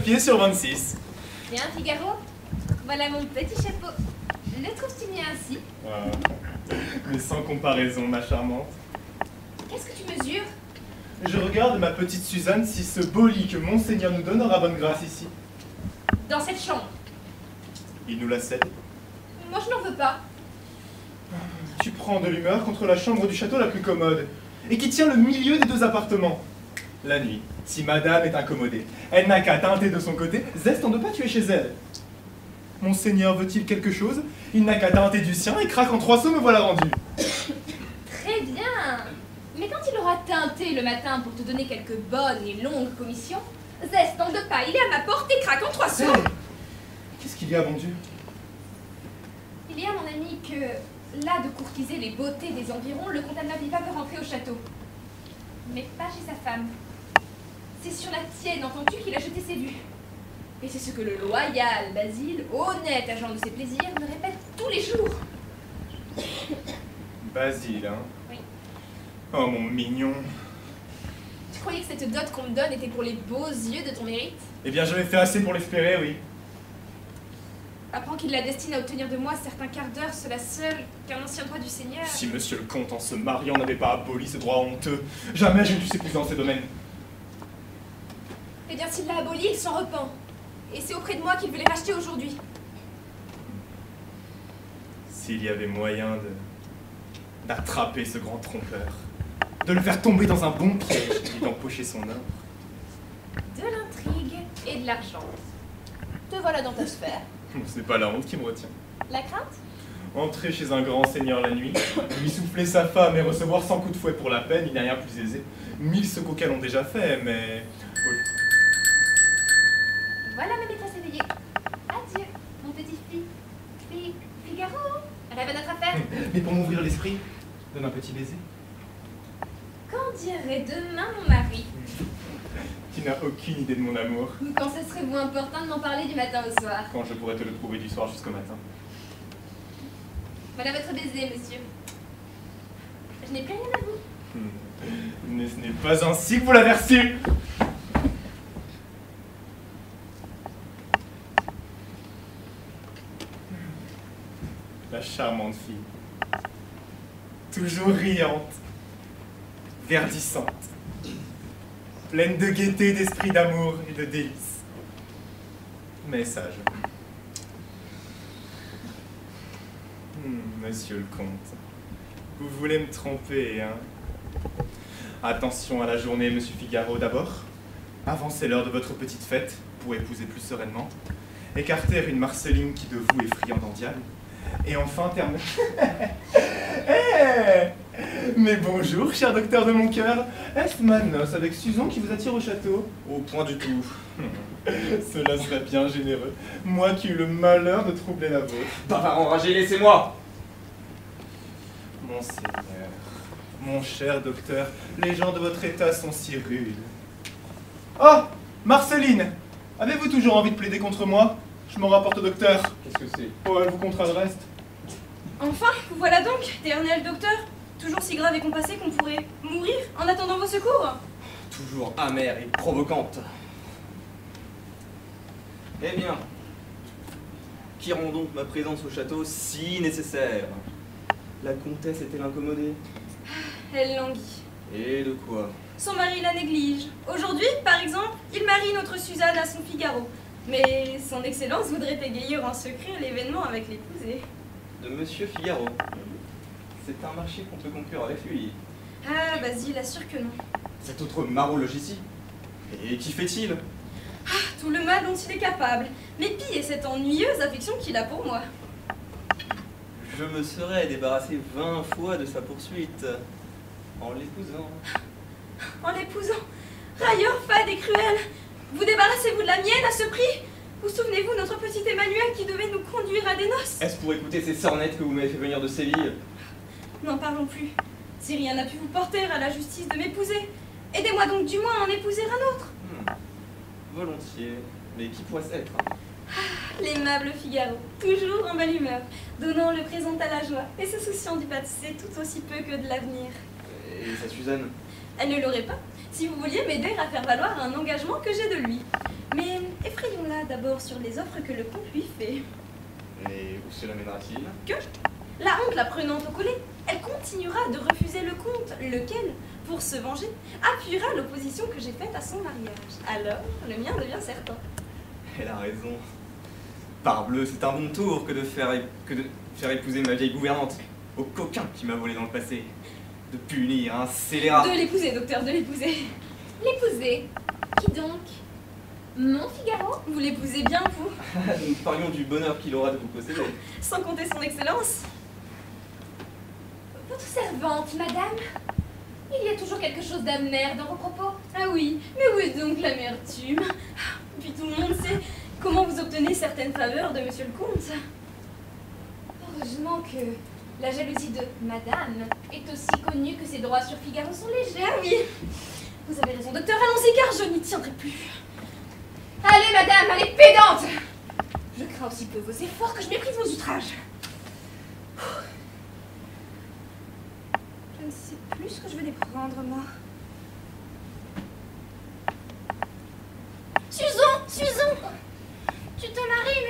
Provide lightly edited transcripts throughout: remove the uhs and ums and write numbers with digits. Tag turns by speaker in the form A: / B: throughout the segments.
A: pieds sur 26.
B: Bien, Figaro. Voilà mon petit chapeau. Le trouves-tu mieux ainsi?
A: Mais sans comparaison, ma charmante.
B: Qu'est-ce que tu mesures?
A: Je regarde ma petite Suzanne si ce beau lit que Monseigneur nous donne aura bonne grâce ici.
B: Dans cette chambre.
A: Il nous la cède.
B: Moi, je n'en veux pas.
A: Tu prends de l'humeur contre la chambre du château la plus commode, et qui tient le milieu des deux appartements. La nuit, si madame est incommodée, elle n'a qu'à teinter de son côté, zeste en ne pas tuer chez elle. Monseigneur veut-il quelque chose? Il n'a qu'à teinter du sien et craque en 3 sauts, me voilà rendu.
B: Très bien. Mais quand il aura teinté le matin pour te donner quelques bonnes et longues commissions, zeste en 2 pas, il est à ma porte et craque en 3 sauts.
A: Qu'est-ce qu'il y a, bon Dieu?
B: Il y a, mon ami, que là de courtiser les beautés des environs, le comte Almaviva veut rentrer au château. Mais pas chez sa femme. C'est sur la tienne, entends-tu, qu'il a jeté ses vues. Et c'est ce que le loyal Basile, honnête agent de ses plaisirs, me répète tous les jours.
A: Basile, hein?
B: Oui.
A: Oh, mon mignon.
B: Tu croyais que cette dot qu'on me donne était pour les beaux yeux de ton mérite?
A: Eh bien, j'avais fait assez pour l'espérer, oui.
B: Apprends qu'il la destine à obtenir de moi certains quarts d'heure, cela seul, qu'un ancien droit du Seigneur...
A: Si monsieur le comte, en se mariant, n'avait pas aboli ce droit honteux, jamais je ne suis plus dans ces domaines.
B: Eh bien, s'il l'a aboli, il s'en repent. Et c'est auprès de moi qu'il veut les racheter aujourd'hui.
A: S'il y avait moyen d'attraper ce grand trompeur, de le faire tomber dans un bon piège et d'empocher son or.
B: De l'intrigue et de l'argent. Te voilà dans ta sphère.
A: Ce n'est pas la honte qui me retient.
B: La crainte?
A: Entrer chez un grand seigneur la nuit, lui souffler sa femme et recevoir 100 coups de fouet pour la peine, il n'y a rien de plus aisé. 1000 ce qu'auquel l'ont déjà fait, mais... Oui.
B: Voilà ma maîtresse éveillée. Adieu, mon petit Figaro. Rêve à notre affaire.
A: Mais pour m'ouvrir l'esprit, donne un petit baiser.
B: Qu'en dirait demain mon mari?
A: Tu n'as aucune idée de mon amour.
B: Ou quand ce serait vous important de m'en parler du matin au soir?
A: Quand je pourrais te le prouver du soir jusqu'au matin.
B: Voilà votre baiser, monsieur. Je n'ai plus rien à vous.
A: Mais ce n'est pas ainsi que vous l'avez reçu. La charmante fille. Toujours riante. Verdissante. Pleine de gaieté, d'esprit d'amour et de délices. Mais sage. Monsieur le comte, vous voulez me tromper, hein? Attention à la journée, monsieur Figaro, d'abord. Avancez l'heure de votre petite fête, pour épouser plus sereinement. Écarter une Marceline qui de vous est friande en diable. Et enfin terminer... Mais bonjour, cher docteur de mon cœur. Est-ce ma noce avec Suzon qui vous attire au château? Au point du tout. Cela serait bien généreux. Moi qui ai eu le malheur de troubler la vôtre.
C: Bavard enragé, laissez-moi!
A: Monseigneur, mon cher docteur, les gens de votre état sont si rudes. Oh, Marceline! Avez-vous toujours envie de plaider contre moi? Je m'en rapporte au docteur.
C: Qu'est-ce que c'est?
A: Oh, elle vous comptera le reste.
D: Enfin, vous voilà donc, éternel docteur. Toujours si grave et compassé qu'on pourrait mourir en attendant vos secours.
C: Toujours amère et provocante. Eh bien, qui rend donc ma présence au château si nécessaire? La comtesse est-elle incommodée?
D: Elle languit.
C: Et de quoi?
D: Son mari la néglige. Aujourd'hui, par exemple, il marie notre Suzanne à son Figaro. Mais son excellence voudrait égayer en secret l'événement avec l'épousée.
C: De monsieur Figaro. C'est un marché qu'on peut conclure avec lui.
D: Ah, Basile assure que non.
C: Cet autre marologe ici. Et qui fait-il?
D: Ah, tout le mal dont il est capable. Mais pis est cette ennuyeuse affection qu'il a pour moi.
C: Je me serais débarrassé 20 fois de sa poursuite. En l'épousant.
D: En l'épousant. Railleur, fade et cruel. Vous débarrassez-vous de la mienne à ce prix? Vous souvenez-vous notre petit Emmanuel qui devait nous conduire à des noces?
C: Est-ce pour écouter ces sornettes que vous m'avez fait venir de Séville?
D: N'en parlons plus. Si rien n'a pu vous porter à la justice de m'épouser, Aidez-moi donc du moins à en épouser un autre.
C: Volontiers. Mais qui pourrait-ce être?
D: L'aimable Figaro, toujours en belle humeur, donnant le présent à la joie et se souciant du passé tout aussi peu que de l'avenir.
C: Et sa Suzanne?
D: Elle ne l'aurait pas si vous vouliez m'aider à faire valoir un engagement que j'ai de lui. Mais effrayons-la d'abord sur les offres que le comte lui fait.
C: Et où cela mènera-t-il?
D: Que la honte la prenant au collet, elle continuera de refuser le comte, lequel, pour se venger, appuiera l'opposition que j'ai faite à son mariage. Alors, le mien devient certain.
C: Elle a raison. Parbleu, c'est un bon tour que de faire épouser ma vieille gouvernante au coquin qui m'a volé dans le passé. De punir un scélérat.
D: De l'épouser, docteur, de l'épouser.
B: L'épouser? Qui donc? Mon Figaro?
D: Vous l'épousez bien, vous?
C: Nous parlions du bonheur qu'il aura de vous posséder.
D: Sans compter son excellence.
B: Votre servante, madame? Il y a toujours quelque chose d'amer dans vos propos.
D: Ah oui, mais où est donc l'amertume? Puis tout le monde sait comment vous obtenez certaines faveurs de monsieur le comte.
B: Heureusement que la jalousie de madame est aussi connue que ses droits sur Figaro sont légers.
D: Ah oui, vous avez raison, docteur, allons-y car je n'y tiendrai plus.
B: Allez, madame, allez, pédante! Je crains aussi peu vos efforts que je méprise vos outrages.
D: Je ne sais plus ce que je vais prendre, moi.
B: Susan! Tu te maries,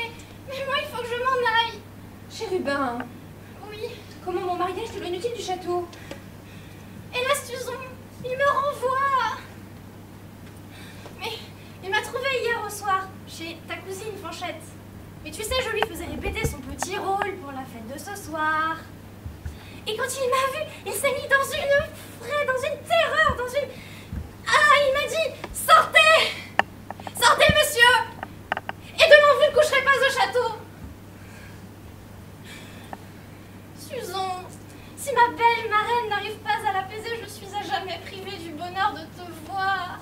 B: mais moi, il faut que je m'en aille. Chérubin. Oui. Comment mon mariage te inutile du château? Hélas, Susan, il me renvoie.
E: Mais il m'a trouvé hier au soir, chez ta cousine Fanchette. Mais tu sais, je lui faisais répéter son petit rôle pour la fête de ce soir. Et quand il m'a vu, il s'est mis dans une terreur, Ah, il m'a dit, sortez! Sortez, monsieur! Et demain, vous ne coucherez pas au château. Susan, si ma belle marraine n'arrive pas à l'apaiser, je suis à jamais privée du bonheur de te voir.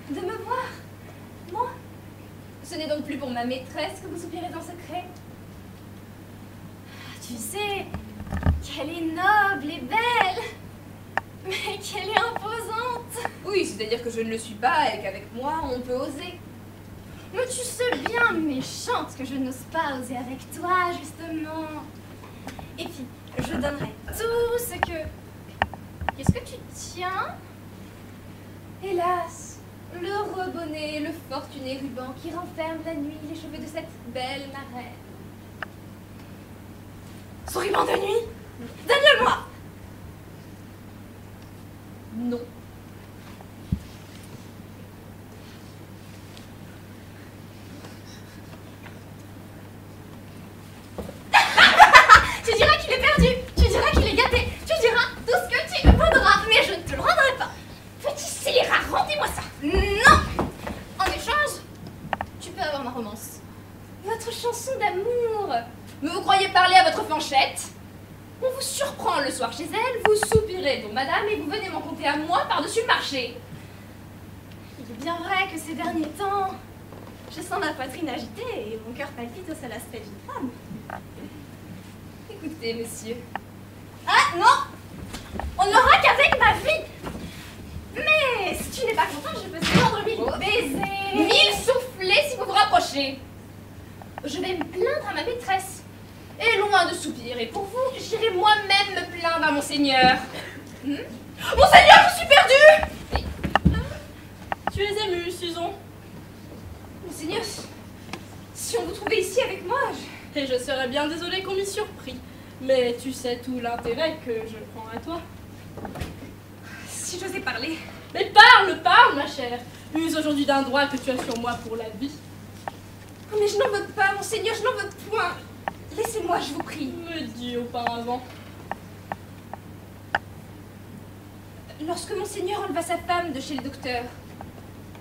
B: De me voir? Moi? Ce n'est donc plus pour ma maîtresse que vous soupirez en secret?
E: Tu sais qu'elle est noble et belle, mais qu'elle est imposante.
B: Oui, c'est-à-dire que je ne le suis pas et qu'avec moi, on peut oser.
E: Mais tu sais bien, méchante, que je n'ose pas oser avec toi, justement. Et puis, je donnerai tout ce que... Qu'est-ce que tu tiens?
B: Hélas, l'heureux bonnet, le fortuné ruban qui renferme la nuit les cheveux de cette belle marraine.
E: Son ruban de nuit? Donne-le-moi!
B: Non.
E: Tu diras qu'il est perdu, tu diras qu'il est gâté, tu diras tout ce que tu voudras, mais je ne te le rendrai pas. Petit scélérat, rendez-moi ça. Non! En échange, tu peux avoir ma romance.
B: Votre chanson d'amour. Mais vous croyez parler à votre Fanchette? On vous surprend le soir chez elle, vous soupirez pour madame et vous venez m'en conter à moi par-dessus le marché.
E: Il est bien vrai que ces derniers temps, je sens ma poitrine agitée et mon cœur palpite au seul aspect d'une femme.
B: Écoutez, monsieur.
E: Ah non! On n'aura qu'avec ma vie! Mais si tu n'es pas content, je peux te rendre 1000 baisers!
B: 1000 soufflets si vous vous rapprochez. Je vais me plaindre à ma maîtresse. Et loin de soupirer pour vous, j'irai moi-même me plaindre à monseigneur. Monseigneur, je suis perdue!
D: Tu es émue, Susan.
B: Monseigneur, si on vous trouvait ici avec moi,
D: Et je serais bien désolée qu'on m'y surprit. Mais tu sais tout l'intérêt que je prends à toi.
B: si j'osais parler.
D: Mais parle, ma chère. Use aujourd'hui d'un droit que tu as sur moi pour la vie.
B: Oh, mais je n'en veux pas, monseigneur, je n'en veux point. Laissez-moi, je vous prie.
D: Me dis auparavant.
B: Lorsque monseigneur enleva sa femme de chez le docteur,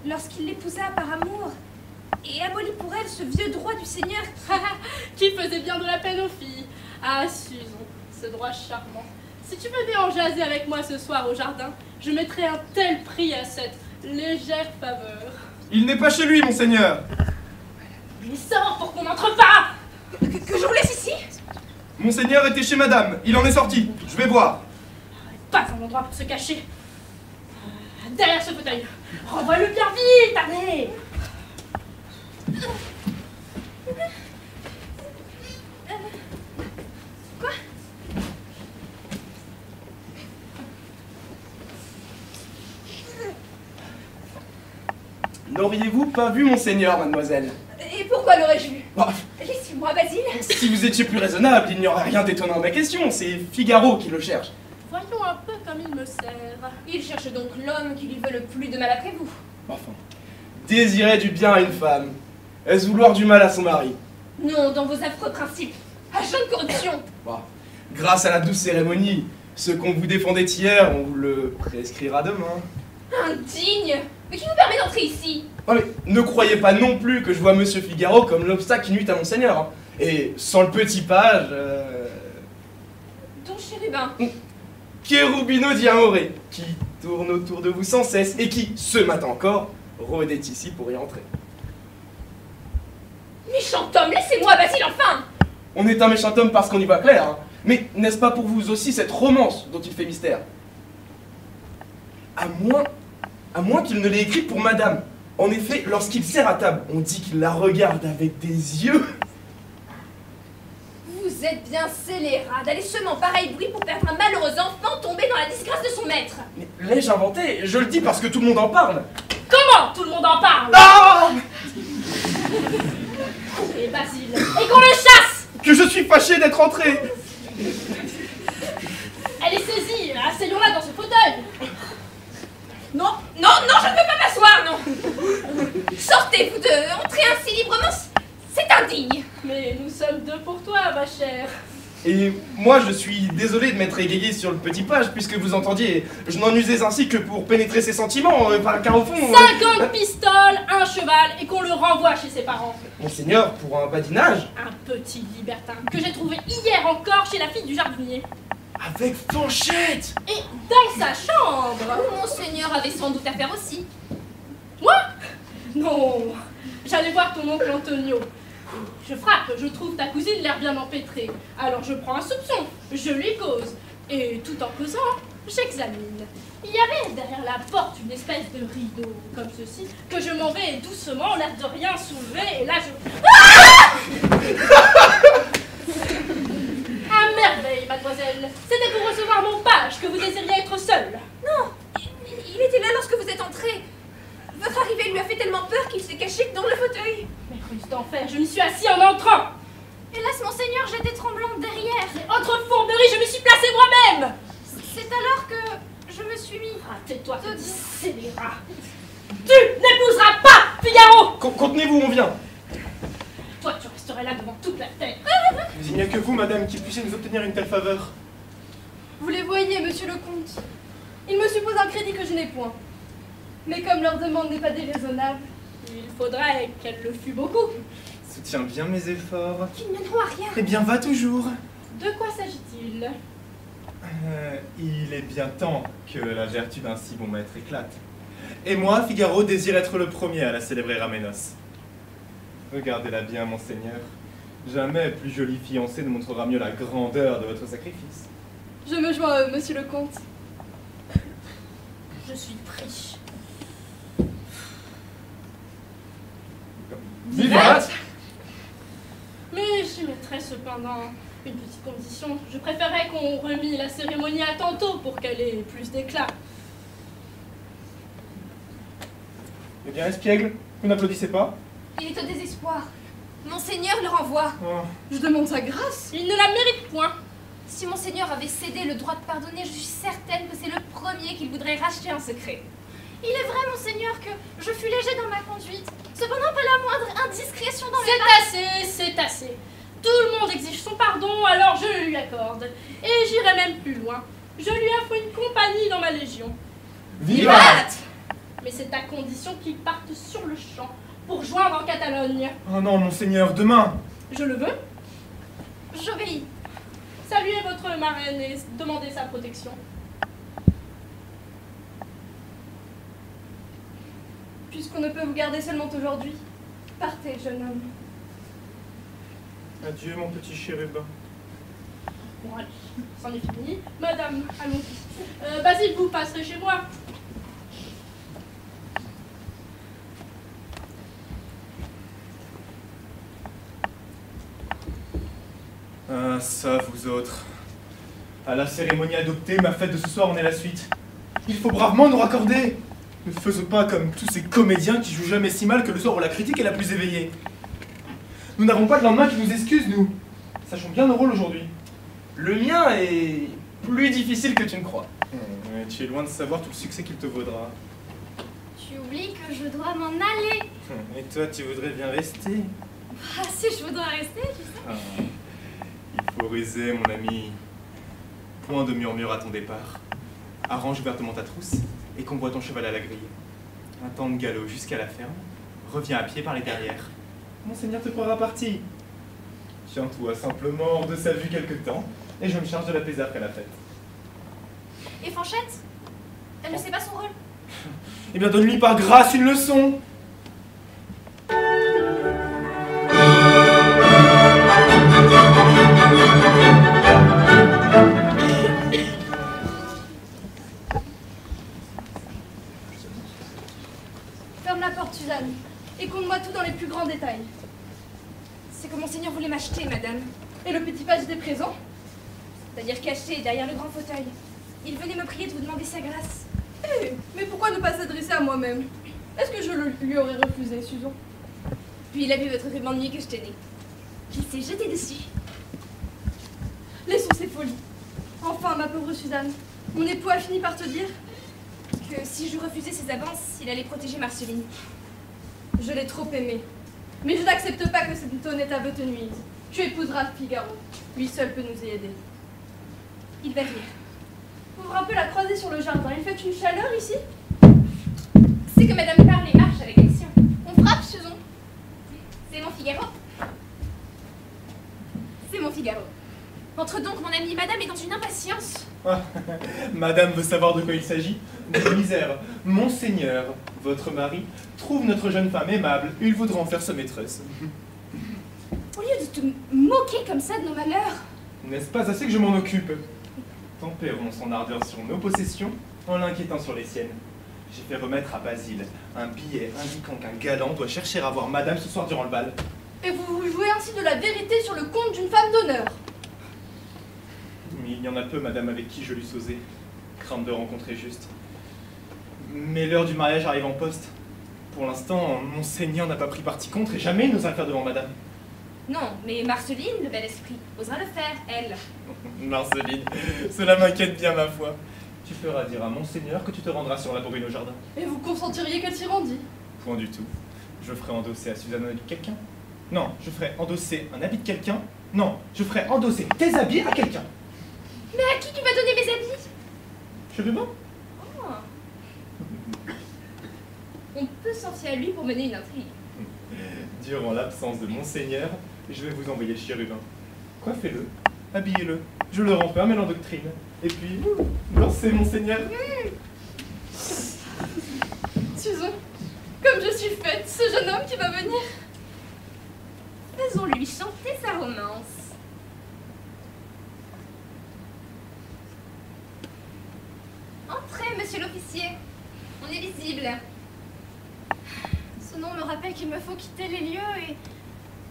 B: lorsqu'il l'épousa par amour, et abolit pour elle ce vieux droit du Seigneur
D: Qui faisait bien de la peine aux filles. Ah, Susan, ce droit charmant. Si tu venais en jaser avec moi ce soir au jardin, je mettrais un tel prix à cette légère faveur.
A: Il n'est pas chez lui, monseigneur.
D: Il sort pour qu'on n'entre pas.
B: que je vous laisse ici.
A: Monseigneur était chez madame. Il en est sorti. Je vais voir.
D: Pas un endroit pour se cacher. derrière ce fauteuil. Renvoie-le bien vite, allez.
E: Quoi?
F: N'auriez-vous pas vu Monseigneur, mademoiselle?
B: Et pourquoi l'aurais-je vu?
F: Oh,
B: Laissez-moi, Basile.
F: si vous étiez plus raisonnable, il n'y aurait rien d'étonnant à ma question. C'est Figaro qui le cherche.
D: Voyons un peu comme il me sert.
B: Il cherche donc l'homme qui lui veut le plus de mal après vous.
F: Enfin, désirer du bien à une femme, est-ce vouloir du mal à son mari?
B: Non, dans vos affreux principes. Agent de corruption.
F: Bah, grâce à la douce cérémonie, ce qu'on vous défendait hier, on vous le prescrira demain.
B: Indigne. Mais qui vous permet d'entrer ici?
F: Oh, mais ne croyez pas non plus que je vois Monsieur Figaro comme l'obstacle qui nuit à Monseigneur. Hein. Et sans le petit page...
B: Don Chérubin.
F: Cherubino di Amore, qui tourne autour de vous sans cesse et qui, ce matin encore, rôdait ici pour y entrer.
B: Méchant homme, laissez-moi, Basile, enfin.
F: On est un méchant homme parce qu'on y voit clair, hein. Mais n'est-ce pas pour vous aussi cette romance dont il fait mystère? À moins qu'il ne l'ait écrit pour madame. En effet, lorsqu'il sert à table, on dit qu'il la regarde avec des yeux.
B: Vous êtes bien scélérat d'aller semer pareil bruit pour perdre un malheureux enfant tombé dans la disgrâce de son maître.
F: Mais l'ai-je inventé? Je le dis parce que tout le monde en parle.
D: Comment tout le monde en parle?
F: Ah!
D: Et Basile, et qu'on le chasse!
F: Que je suis fâché d'être entré.
D: Elle est saisie, asseyons-la dans ce fauteuil.
B: Non, non, non, je ne peux pas m'asseoir, non. Sortez, vous deux, entrez ainsi librement, c'est indigne.
D: Mais nous sommes deux pour toi, ma chère.
F: Et moi, je suis désolé de m'être égayé sur le petit page, puisque vous entendiez, je n'en usais ainsi que pour pénétrer ses sentiments, car au fond...
D: 50 pistoles, un cheval, et qu'on le renvoie chez ses parents.
F: Monseigneur, pour un badinage,
D: Un petit libertin que j'ai trouvé hier encore chez la fille du jardinier.
F: avec Fanchette.
D: Et dans sa chambre.
B: Monseigneur avait sans doute affaire aussi.
D: Moi? Non. J'allais voir ton oncle Antonio. Je frappe, je trouve ta cousine l'air bien empêtrée. Alors je prends un soupçon, je lui cause. Et tout en causant, j'examine. Il y avait derrière la porte une espèce de rideau, comme ceci, que je m'en vais doucement, l'air de rien soulever, et là je... À merveille, mademoiselle. C'était pour recevoir mon page que vous désiriez être seule.
B: Non, il était là lorsque vous êtes entré. Votre arrivée lui a fait tellement peur qu'il s'est caché dans le fauteuil.
D: Mais ruse d'enfer, je m'y suis assis en entrant.
E: Hélas, monseigneur, j'étais tremblante derrière.
D: Mais autre fourberie, je me suis placée moi-même.
E: C'est alors que je me suis mis...
D: Ah, tais-toi, petit scélérat. Tu n'épouseras pas Figaro.
F: Contenez-vous, on vient.
D: Toi, tu resterais là devant toute la terre.
A: Mais il n'y a que vous, madame, qui puissiez nous obtenir une telle faveur.
G: Vous les voyez, monsieur le comte. Il me suppose un crédit que je n'ai point. Mais comme leur demande n'est pas déraisonnable,
D: Il faudrait qu'elle le fût beaucoup.
A: Soutiens bien mes efforts.
B: Qui ne mèneront à rien.
A: Eh bien, va toujours.
D: De quoi s'agit-il?
A: Il est bien temps que la vertu d'un si bon maître éclate. Et moi, Figaro, désire être le premier à la célébrer à mes noces. Regardez-la bien, monseigneur. Jamais plus jolie fiancée ne montrera mieux la grandeur de votre sacrifice.
G: je me joins à eux, monsieur le comte.
D: Je suis pris.
F: Vivat!
D: Mais j'y mettrais cependant une petite condition. Je préférerais qu'on remît la cérémonie à tantôt pour qu'elle ait plus d'éclat.
A: Eh bien, espiègle, vous n'applaudissez pas?
B: Il est au désespoir. Monseigneur le renvoie.
A: Oh.
G: Je demande sa grâce.
D: Il ne la mérite point.
B: Si Monseigneur avait cédé le droit de pardonner, je suis certaine que c'est le premier qu'il voudrait racheter en secret.
E: Il est vrai, monseigneur, que je fus léger dans ma conduite. Cependant, pas la moindre indiscrétion dans mes
D: C'est assez, c'est assez. Tout le monde exige son pardon, alors je le lui accorde. Et j'irai même plus loin. Je lui offre une compagnie dans ma légion.
F: Vivat!
D: Mais c'est à condition qu'il parte sur le champ pour joindre en Catalogne.
A: Oh non, monseigneur, demain.
D: Je le veux.
E: J'obéis.
D: Saluez votre marraine et demandez sa protection.
G: Puisqu'on ne peut vous garder seulement aujourd'hui, partez, jeune homme.
A: Adieu, mon petit chérubin.
D: Bon, allez, c'en est fini. Madame, allons-y. Basile, vous passerez chez moi.
A: Ah, ça, vous autres. À la cérémonie adoptée, ma fête de ce soir en est la suite. Il faut bravement nous raccorder. Ne faisons pas comme tous ces comédiens qui jouent jamais si mal que le soir où la critique est la plus éveillée. Nous n'avons pas de lendemain qui nous excuse, nous. Sachons bien nos rôles aujourd'hui.
F: Le mien est plus difficile que tu ne crois.
A: Mais tu es loin de savoir tout le succès qu'il te vaudra.
E: Tu oublies que je dois m'en aller.
A: Et toi, tu voudrais bien rester?
E: Ah si, je voudrais rester, tu sais.
A: Ah, il faut ruser, mon ami. Point de murmure à ton départ. Arrange ouvertement ta trousse et convoie ton cheval à la grille. Un temps de galop jusqu'à la ferme. Reviens à pied par les derrières. Monseigneur te croira parti. Tiens-toi simplement hors de sa vue quelque temps et je me charge de l'apaiser après la fête.
E: Et Fanchette? Elle ne sait pas son rôle.
A: Eh bien, donne-lui par grâce une leçon.
G: Ferme la porte, Suzanne, et conte-moi tout dans les plus grands détails.
B: C'est que monseigneur voulait m'acheter, madame.
G: Et le petit page était présent?
B: C'est-à-dire caché derrière le grand fauteuil. Il venait me prier de vous demander sa grâce.
G: Eh, mais pourquoi ne pas s'adresser à moi-même? Est-ce que je lui aurais refusé, Susan?
B: Puis il a vu votre ruban de nuit que je tenais. Il s'est jeté dessus.
G: Laissons ces folies. Enfin, ma pauvre Suzanne, mon époux a fini par te dire
B: Que si je refusais ses avances, il allait protéger Marceline.
G: je l'ai trop aimé. Mais je n'accepte pas que cet honnête aveu te nuise. Tu épouseras Figaro. Lui seul peut nous y aider.
B: Il va rire.
G: Ouvre un peu la croisée sur le jardin. Il fait une chaleur ici?
B: C'est que madame parle et marche avec action. On frappe, Susan. C'est mon Figaro. C'est mon Figaro. Entre donc, mon ami, madame est dans une impatience.
A: Ah, Madame veut savoir de quoi il s'agit. De misère. Monseigneur, votre mari, trouve notre jeune femme aimable. Il voudra en faire sa maîtresse.
B: Au lieu de te moquer comme ça de nos malheurs.
A: N'est-ce pas assez que je m'en occupe? Tempérons son ardeur sur nos possessions en l'inquiétant sur les siennes. J'ai fait remettre à Basile un billet indiquant qu'un galant doit chercher à voir Madame ce soir durant le bal.
G: Et vous vous jouez ainsi de la vérité sur le compte d'une femme d'honneur.
A: Mais il y en a peu, Madame, avec qui je l'eusse osé. Crainte de rencontrer juste. Mais l'heure du mariage arrive en poste. Pour l'instant, Monseigneur n'a pas pris parti contre et jamais il n'osera le faire devant Madame.
B: Non, mais Marceline, le bel esprit, osera le faire, elle.
A: Marceline, cela m'inquiète bien, ma foi. Tu feras dire à Monseigneur que tu te rendras sur la brune au jardin.
G: Et vous consentiriez qu'elle s'y rendît?
A: Point du tout. Je ferai endosser à Suzanne un habit de quelqu'un. Non, je ferai endosser un habit de quelqu'un. Non, je ferai endosser tes habits à quelqu'un.
B: Mais à qui tu vas donner mes habits?
A: Chérubin?
B: Oh. On peut s'en fier à lui pour mener une intrigue.
A: Durant l'absence de Monseigneur, je vais vous envoyer le chérubin. Coiffez-le, habillez-le, je le rends pas, mais l'endoctrine. Et puis, dansez, Monseigneur.
G: Susan, comme je suis faite, ce jeune homme qui va venir.
B: Faisons-lui chanter sa romance. Entrez, monsieur l'officier. On est visible.
E: Ce nom me rappelle qu'il me faut quitter les lieux et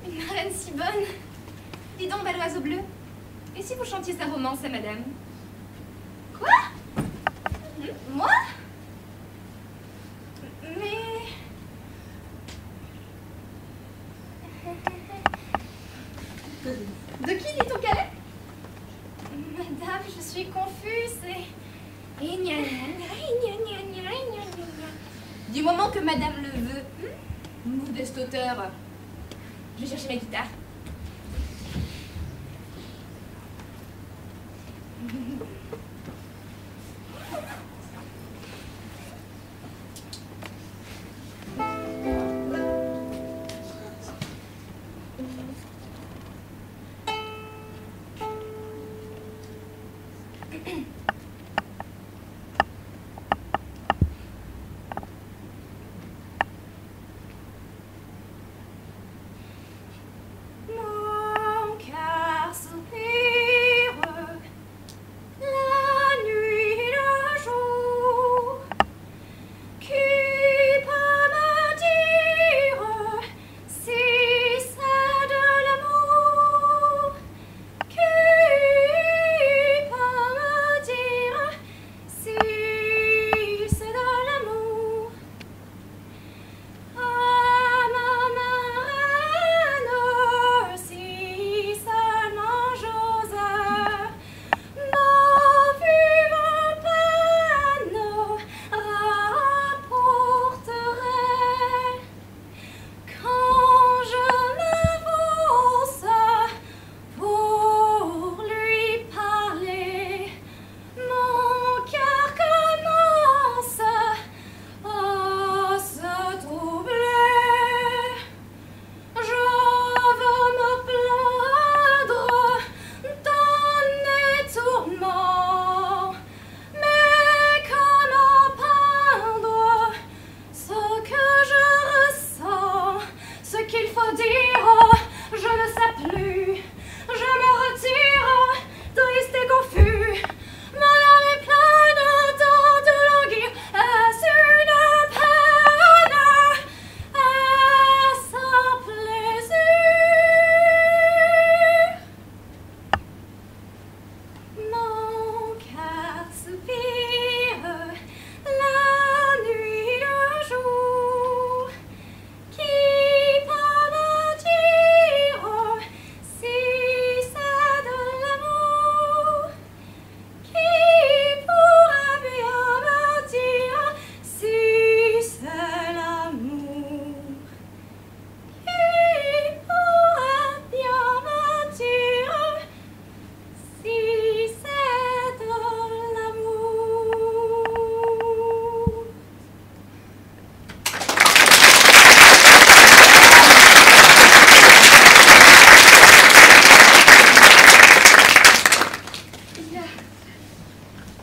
E: une marraine si bonne.
B: Dis donc, bel oiseau bleu. Et si vous chantiez sa romance à madame?
E: Quoi? Moi? Mais...
G: De qui dit-on qu'elle est?
E: Madame, je suis confuse et gna gna gna gna gna gna gna.
B: Du moment que madame le veut, modeste auteur, je vais chercher ma guitare.
E: Mon cœur soupire, la nuit et le jour. Qui peut me dire si c'est de l'amour que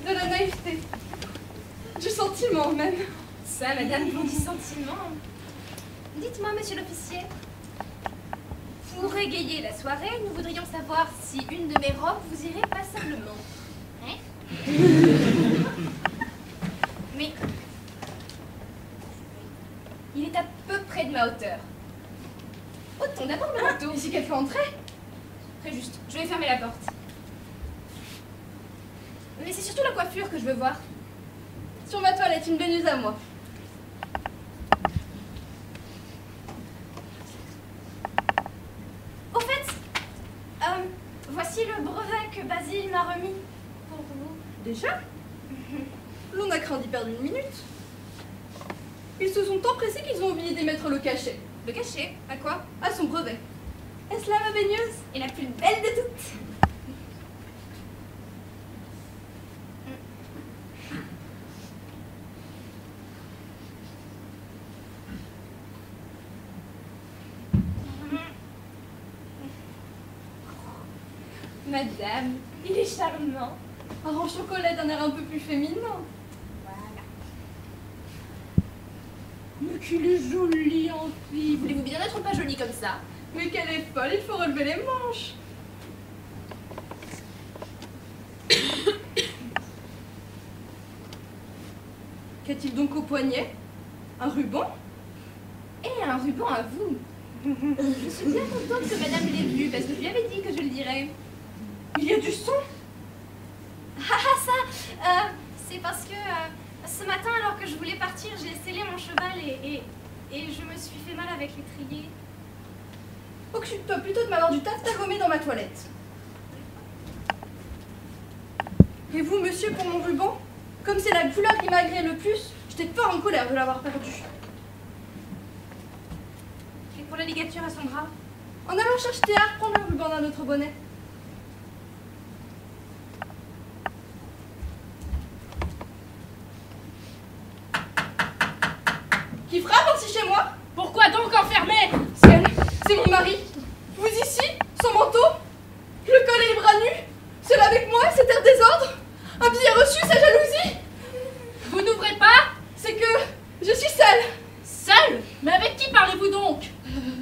G: de la naïveté, du sentiment même.
B: Ça, madame, vous dit sentiment. Dites-moi, monsieur l'officier, pour égayer la soirée, nous voudrions savoir si une de mes robes vous irait passablement. Hein? Mais il est à peu près de ma hauteur. Ôtons d'abord le manteau.
G: Et si quelqu'un entrait?
B: Très juste, je vais fermer la porte. Mais c'est surtout la coiffure que je veux voir.
G: Sur ma toilette, une baigneuse à moi.
E: Au fait, voici le brevet que Basile m'a remis pour vous.
G: Déjà? L'on a craint d'y perdre une minute. Ils se sont tant pressés qu'ils ont oublié d'y mettre le cachet.
B: Le cachet? À quoi?
G: À son brevet. Est-ce là ma baigneuse?
B: Et la plus belle de toutes. Madame, il est charmant.
G: En chocolat d'un air un peu plus féminin.
B: Voilà.
D: Mais qu'il est joli en fille.
B: Voulez-vous bien n'être pas jolie comme ça?
G: Mais qu'elle est folle, il faut relever les manches. Qu'a-t-il donc au poignet? Un ruban?
B: Et un ruban à vous. Je suis bien contente que madame l'ait vu, parce que je lui avais dit que je le dirais.
G: Il y a du sang?
E: C'est parce que ce matin, alors que je voulais partir, j'ai scellé mon cheval et je me suis fait mal avec l'étrier.
G: Occupe-toi plutôt de m'avoir du taffetas gommé dans ma toilette. Et vous, monsieur, pour mon ruban? Comme c'est la couleur qui m'a agréé le plus, j'étais fort en colère de l'avoir perdu.
B: Et pour la ligature à son bras?
G: En allant chercher Théard, prendre le ruban d'un autre bonnet. Qui frappe ainsi chez moi?
D: Pourquoi donc enfermer?
G: C'est mon mari. Vous ici, sans manteau, le col et les bras nus, seul avec moi, cet air désordre, un billet reçu, sa jalousie.
D: Vous n'ouvrez pas?
G: C'est que je suis seule.
D: Seul? Mais avec qui parlez-vous donc?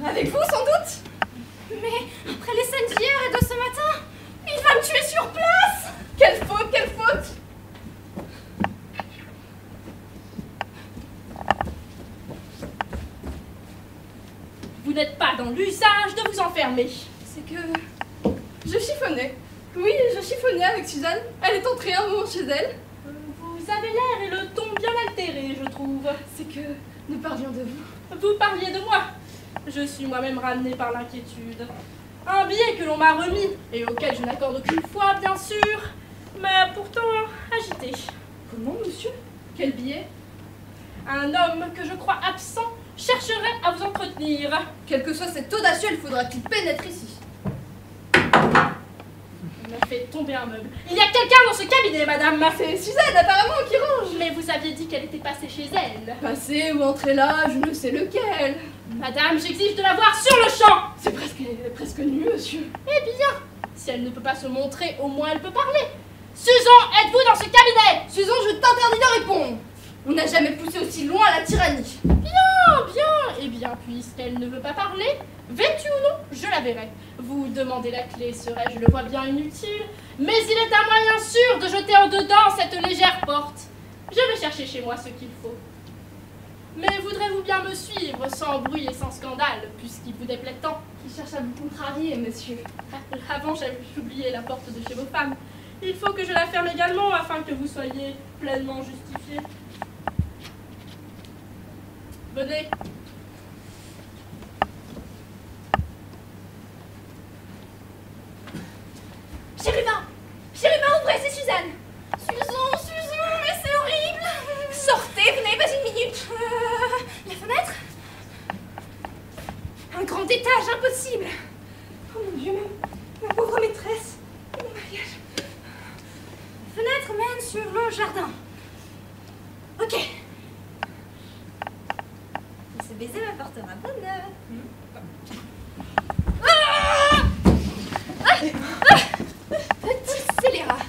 G: Avec vous, sans doute.
E: Mais après les scènes d'hier et de ce matin, il va me tuer sur place.
G: Quelle faute, quelle faute.
D: Vous n'êtes pas dans l'usage de vous enfermer.
G: C'est que je chiffonnais. Oui, je chiffonnais avec Suzanne. Elle est entrée un moment chez elle.
D: Vous avez l'air et le ton bien altéré, je trouve.
G: C'est que nous parlions de vous.
D: Vous parliez de moi. Je suis moi-même ramenée par l'inquiétude. Un billet que l'on m'a remis, et auquel je n'accorde aucune foi, bien sûr, m'a pourtant agité.
G: Comment, monsieur? Quel billet?
D: Un homme que je crois absent chercherait à vous entretenir.
G: Quel que soit cet audacieux, il faudra qu'il pénètre ici.
D: Il m'a fait tomber un meuble. Il y a quelqu'un dans ce cabinet, madame.
G: C'est Suzanne, apparemment, qui range.
D: Mais vous aviez dit qu'elle était passée chez elle.
G: Passé ou entré là, je ne sais lequel.
D: Madame, j'exige de la voir sur le champ.
G: C'est presque nu, monsieur.
D: Eh bien, si elle ne peut pas se montrer, au moins elle peut parler. Susan, êtes-vous dans ce cabinet?
G: Susan, je t'interdis de répondre. On n'a jamais poussé aussi loin la tyrannie.
D: Bien. Eh bien, puisqu'elle ne veut pas parler, vêtue ou non, je la verrai. Vous demandez la clé serait, je le vois bien, inutile, mais il est un moyen sûr de jeter en dedans cette légère porte. Je vais chercher chez moi ce qu'il faut. Mais voudrez-vous bien me suivre sans bruit et sans scandale, puisqu'il vous déplaît tant?
G: Qui cherche à vous contrarier, monsieur.
D: Avant, j'avais oublié la porte de chez vos femmes. Il faut que je la ferme également afin que vous soyez pleinement justifiés. Venez.
B: Chérubin, ouvrez, c'est Suzanne.
E: Susan, mais c'est horrible.
B: Sortez, vous n'avez pas une minute.
E: La fenêtre?
B: Un grand étage, impossible.
G: Oh mon Dieu, ma pauvre maîtresse. Mon mariage.
E: Fenêtre mène sur le jardin. Ok. Et ce baiser m'apportera bonheur.
B: Petit scélérat.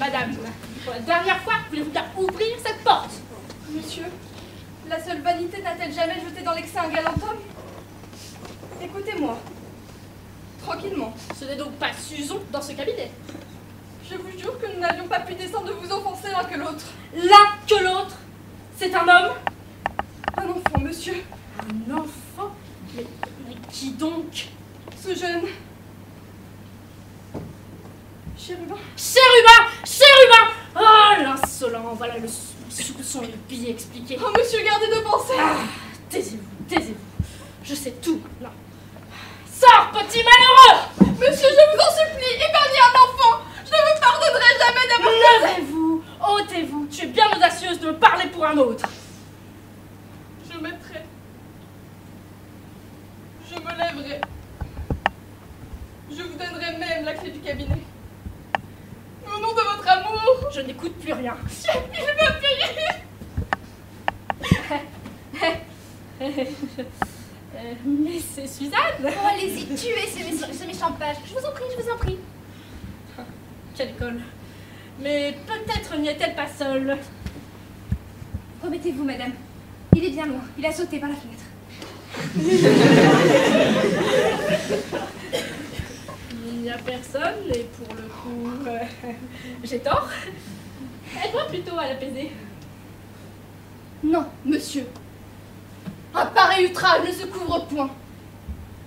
D: Madame, pour la dernière fois, voulez-vous bien ouvrir cette porte?
G: Monsieur, la seule vanité n'a-t-elle jamais jeté dans l'excès un galant homme? Écoutez-moi. Tranquillement.
D: Ce n'est donc pas Susan dans ce cabinet.
G: Je vous jure que nous n'avions pas pu descendre de vous offenser l'un que l'autre.
D: L'un que l'autre? C'est un homme?
G: Un enfant, monsieur.
D: Un enfant? Mais qui donc?
G: Ce jeune... Chérubin.
D: Chérubin! Chérubin! Oh, l'insolent! Voilà le soupçon et le billet expliqué.
G: Oh, monsieur, gardez de pensée.
D: Ah, taisez-vous, taisez-vous. Je sais tout, maintenant. Sors, petit malheureux!
G: Monsieur, je vous en supplie, épargnez un enfant. Je ne vous pardonnerai jamais d'avoir...
D: Levez-vous, ôtez-vous. Tu es bien audacieuse de me parler pour un autre.
G: Je mettrai. Je me lèverai. Je vous donnerai même la clé du cabinet. Au nom de votre amour.
D: Je n'écoute plus rien.
G: Il va payer.
D: Mais c'est Suzanne.
B: Oh, allez-y, tuez ce méchant page. Je vous en prie, je vous en prie.
D: Quelle colle. Mais peut-être n'y est-elle pas seule.
B: Remettez-vous, madame. Il est bien loin. Il a sauté par la fenêtre.
D: Il n'y a personne, et pour le coup, j'ai tort. Aide-moi plutôt à l'apaiser.
G: Non, monsieur. Un pareil outrage ne se couvre point.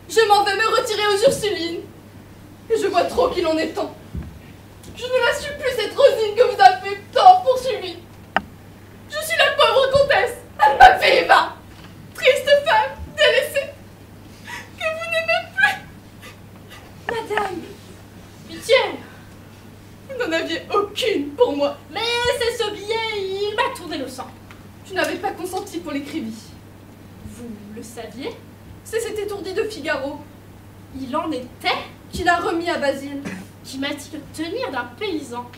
G: Je m'en vais me retirer aux Ursulines. Et je vois trop qu'il en est temps. Je ne la suis plus, cette Rosine que vous avez tant poursuivie. Je suis la pauvre comtesse. Elle m'a fait Eva. Triste femme, délaissée, que vous n'aimez plus.
B: Madame!
D: Pitié.
G: Vous n'en aviez aucune pour moi.
D: Mais c'est ce billet, il m'a tourné le sang.
G: Je n'avais pas consenti pour l'écrivit.
D: Vous le saviez?
G: C'est cet étourdi de Figaro
D: Il en était?
G: qui l'a remis à Basile.
D: Qui m'a-t-il obtenir d'un paysan?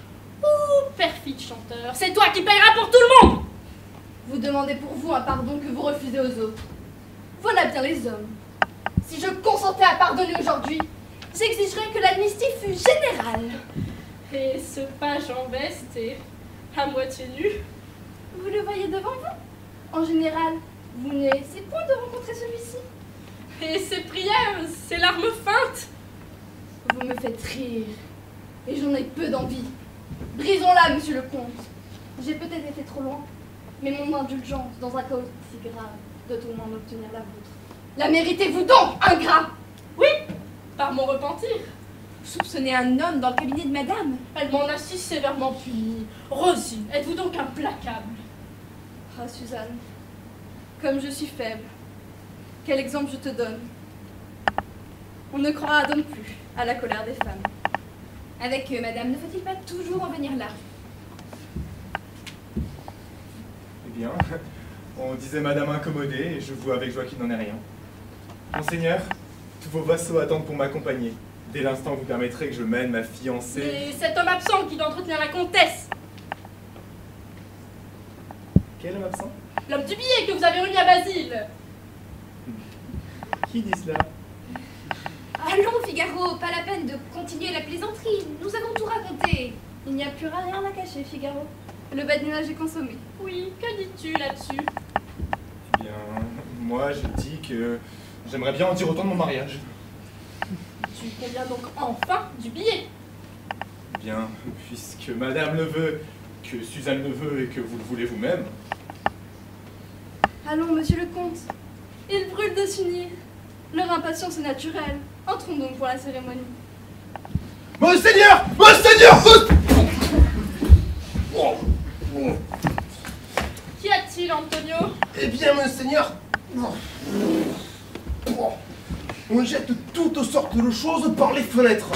D: Ouh, perfide chanteur, c'est toi qui payeras pour tout le monde!
G: Vous demandez pour vous un pardon que vous refusez aux autres. Voilà bien les hommes. Si je consentais à pardonner aujourd'hui, j'exigerais que l'amnistie fût générale.
D: Et ce page en veste est à moitié nu.
G: Vous le voyez devant vous? En général, vous n'essayez point de rencontrer celui-ci.
D: Et ses prières, ses larmes feintes.
G: Vous me faites rire, et j'en ai peu d'envie. Brisons-la, monsieur le comte. J'ai peut-être été trop loin, mais mon indulgence dans un cas aussi grave doit au moins obtenir la vôtre. La méritez-vous donc, ingrat?
D: Oui, par mon repentir.
B: Soupçonner un homme dans le cabinet de madame?
D: Elle m'en a si sévèrement puni. Rosine, êtes-vous donc implacable?
G: Ah, Suzanne, comme je suis faible, quel exemple je te donne? On ne croira donc plus à la colère des femmes.
B: Avec eux, madame, ne faut-il pas toujours en venir là?
A: Eh bien, on disait madame incommodée, et je vois avec joie qu'il n'en est rien. Monseigneur, tous vos vassaux attendent pour m'accompagner. Dès l'instant où vous permettrez que je mène ma fiancée...
D: Mais cet homme absent qui doit entretenir la comtesse.
A: Quel homme absent?
D: L'homme du billet que vous avez remis à Basile.
A: Qui dit cela?
B: Allons, Figaro, pas la peine de continuer la plaisanterie. Nous avons tout raconté.
G: Il n'y a plus rien à cacher, Figaro. Le badinage est consommé.
D: Oui, que dis-tu là-dessus?
A: Eh bien, moi je dis que j'aimerais bien en dire autant de mon mariage.
D: Tu conviens donc enfin du billet.
A: Eh bien, puisque madame le veut, que Suzanne le veut et que vous le voulez vous-même...
G: Allons, monsieur le comte. Ils brûlent de s'unir. Leur impatience est naturelle. Entrons donc pour la cérémonie.
F: Monseigneur! Monseigneur!
D: Qu'y a-t-il, Antonio?
F: Eh bien, monseigneur, on jette toutes sortes de choses par les fenêtres.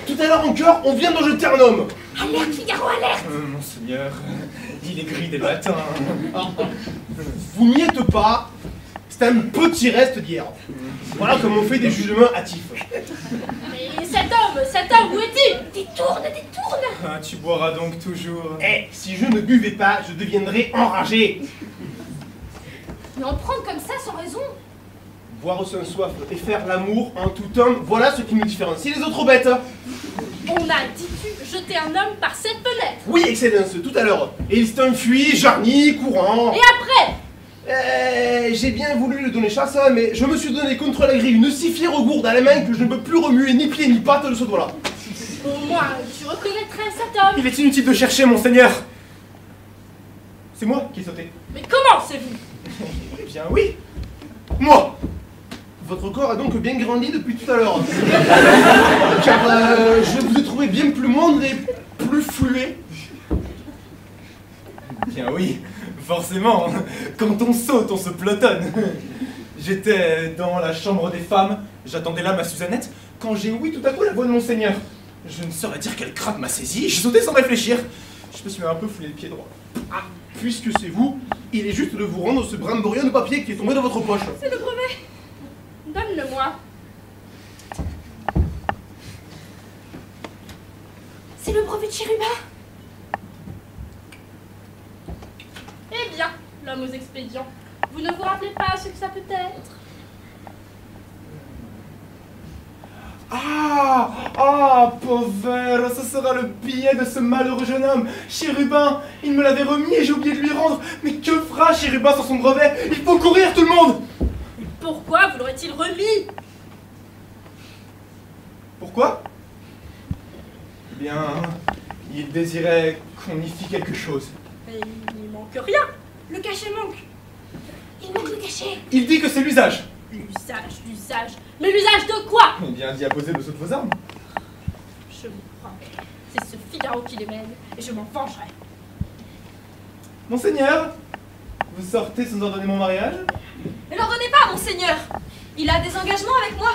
F: Tout à l'heure encore, on vient de jeter un homme.
B: Alerte, Figaro, alerte!
A: Monseigneur, il est gris dès le matin.
F: Vous n'y êtes pas. C'est un petit reste d'hier. Voilà comme on fait des jugements hâtifs.
D: Mais cet homme, où est-il?
B: Détourne, détourne!
A: Ah, tu boiras donc toujours.
F: Eh, si je ne buvais pas, je deviendrais enragé.
B: Mais en prendre comme ça, sans raison?
F: Boire sans soif et faire l'amour en tout homme, voilà ce qui nous différencie les autres bêtes.
D: On a, dis-tu, jeté un homme par cette fenêtre.
F: Oui, Excellence, tout à l'heure. Et il s'est enfui, jarni, courant.
D: Et après?
F: J'ai bien voulu lui donner chasse, mais je me suis donné contre la grille une si fière gourde à la main que je ne peux plus remuer ni pied ni patte de ce doigt-là.
D: Au moins, tu reconnaîtrais cet homme.
A: Il est inutile de chercher, monseigneur. C'est moi qui ai sauté.
D: Mais comment c'est vous?
A: Eh bien oui, moi.
F: Votre corps a donc bien grandi depuis tout à l'heure. Car je vous ai trouvé bien plus moindre et plus fluet.
A: Bien oui, forcément. Quand on saute, on se pelotonne. J'étais dans la chambre des femmes, j'attendais là ma Suzannette, quand j'ai ouï tout à coup la voix de monseigneur. Je ne saurais dire quelle crainte m'a saisi, j'ai sauté sans réfléchir. Je me suis même un peu foulé le pied droit.
F: Ah, puisque c'est vous, il est juste de vous rendre ce brimborion de papier qui est tombé dans votre poche.
E: C'est le brevet.
D: Donne-le-moi.
E: C'est le brevet de Chérubin.
D: Eh bien, l'homme aux expédients, vous ne vous rappelez pas ce que ça peut être?
A: Ah, pauvre, ce sera le billet de ce malheureux jeune homme. Chérubin, il me l'avait remis et j'ai oublié de lui rendre. Mais que fera Chérubin sans son brevet? Il faut courir, tout le monde!
D: Pourquoi vous l'aurait-il remis?
A: Pourquoi? Eh bien, il désirait qu'on y fît quelque chose.
D: Mais il n'y manque rien.
E: Le cachet manque. Il manque le cachet.
A: Il dit que c'est l'usage.
D: L'usage. Mais l'usage de quoi?
A: Eh bien, d'y apposer le saut de vos armes.
D: Je m'y crois. C'est ce Figaro qui les mène, et je m'en vengerai.
A: Monseigneur, vous sortez sans ordonner mon mariage?
E: Ne l'ordonnez pas, monseigneur. Il a des engagements avec moi.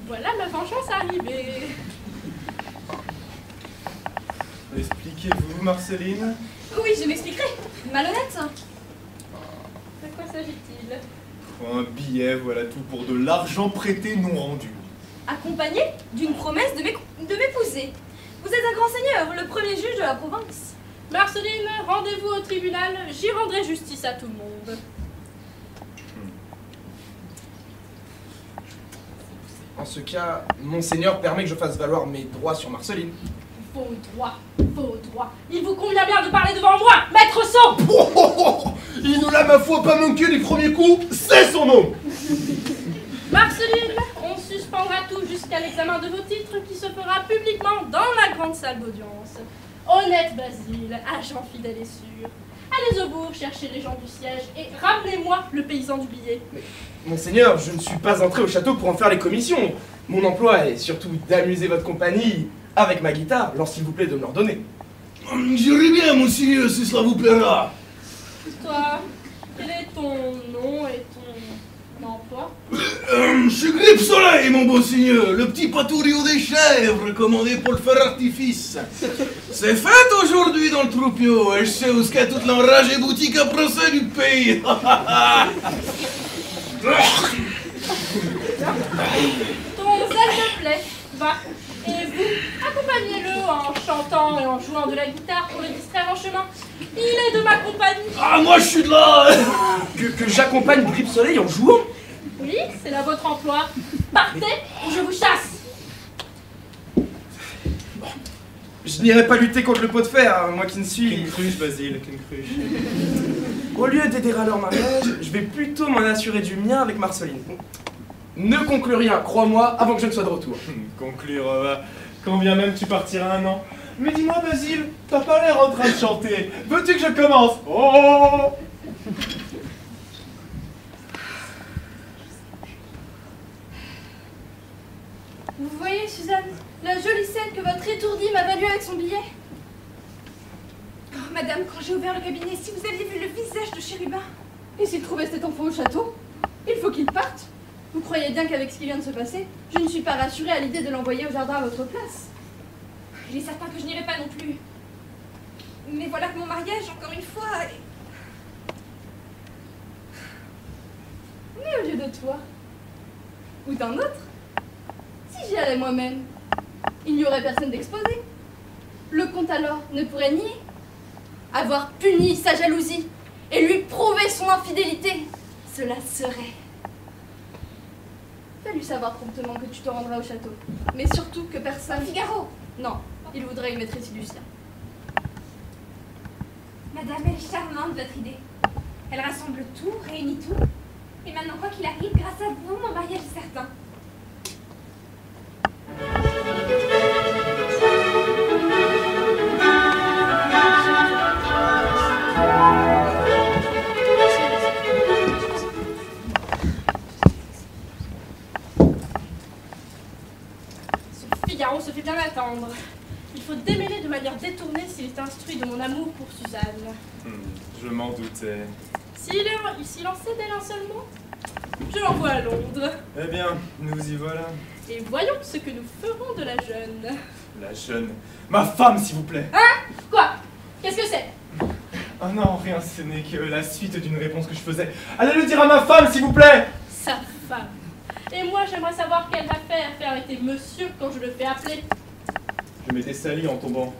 D: Voilà ma vengeance arrivée.
A: Expliquez-vous, Marceline.
E: Oui, je m'expliquerai. Malhonnête.
D: De quoi s'agit-il?
A: Pour un billet, voilà tout, pour de l'argent prêté non rendu.
E: Accompagné d'une promesse de m'épouser. Vous êtes un grand seigneur, le premier juge de la province.
D: Marceline, rendez-vous au tribunal, j'y rendrai justice à tout le monde.
F: En ce cas, Monseigneur permet que je fasse valoir mes droits sur Marceline.
D: Vos droits. Il vous convient bien de parler devant moi, maître Sceaux.
F: Il ne l'a ma foi pas manqué du premier coup, c'est son nom.
D: Marceline, on suspendra tout jusqu'à l'examen de vos titres qui se fera publiquement dans la grande salle d'audience. Honnête Basile, agent fidèle et sûr, allez au bourg chercher les gens du siège et ramenez-moi le paysan du billet.
F: Monseigneur, je ne suis pas entré au château pour en faire les commissions. Mon emploi est surtout d'amuser votre compagnie avec ma guitare, lorsqu'il vous plaît de me l'ordonner.
H: J'irai bien, monseigneur, si cela vous plaira.
D: Toi, quel est ton nom et ton emploi?
H: Je suis Grippe Soleil, mon beau seigneur, le petit patourio des chèvres commandé pour le fer artifice. C'est fête aujourd'hui dans le troupeau, et je sais où ce qu'est toute l'enragée boutique à procès du pays.
D: Ton zèle me plaît, va. Et vous, accompagnez-le en chantant et en jouant de la guitare pour le distraire en chemin. Il est de ma compagnie.
H: Ah, moi je suis de là.
F: Que j'accompagne Grippe Soleil en jouant?
D: Oui, c'est là votre emploi. Partez ou je vous chasse.
F: Je n'irai pas lutter contre le pot de fer, moi qui ne suis...
A: Qu'une cruche, Basile, qu'une cruche.
F: Au lieu d'aider à leur mariage, je vais plutôt m'en assurer du mien avec Marceline. Ne conclue rien, crois-moi, avant que je ne sois de retour.
A: Conclure, quand bien même tu partiras un an. Mais dis-moi, Basile, t'as pas l'air en train de chanter. Veux-tu que je commence? Oh!
G: Vous voyez, Suzanne, la jolie scène que votre étourdi m'a valu avec son billet?
E: Oh, madame, quand j'ai ouvert le cabinet, si vous aviez vu le visage de Chérubin.
G: Et s'il trouvait cet enfant au château? Il faut qu'il parte. Vous croyez bien qu'avec ce qui vient de se passer, je ne suis pas rassurée à l'idée de l'envoyer au jardin à votre place.
E: Il est certain que je n'irai pas non plus. Mais voilà que mon mariage, encore une fois...
G: Mais au lieu de toi, ou d'un autre, si j'y allais moi-même, il n'y aurait personne d'exposé. Le comte alors ne pourrait nier. Avoir puni sa jalousie et lui prouver son infidélité, cela serait... lui savoir promptement que tu te rendrais au château. Mais surtout que personne...
B: Figaro!
G: Non, il voudrait y mettre ici Lucien.
B: Madame, elle est charmante, votre idée. Elle rassemble tout, réunit tout. Et maintenant, quoi qu'il arrive, grâce à vous, mon mariage est certain.
D: Ce Figaro se fait bien attendre. Il faut démêler de manière détournée s'il est instruit de mon amour pour Suzanne.
A: Je m'en doutais.
D: S'il en sait d'elle un seul mot, je l'envoie à Londres.
A: Eh bien, nous y voilà.
D: Et voyons ce que nous ferons de la jeune.
A: La jeune. Ma femme, s'il vous plaît!
D: Quoi? Qu'est-ce que c'est?
A: Oh non, rien, ce n'est que la suite d'une réponse que je faisais. Allez le dire à ma femme, s'il vous plaît!
D: Sa femme. Et moi, j'aimerais savoir quelle affaire fait arrêter monsieur quand je le fais appeler.
A: Je m'étais sali en tombant.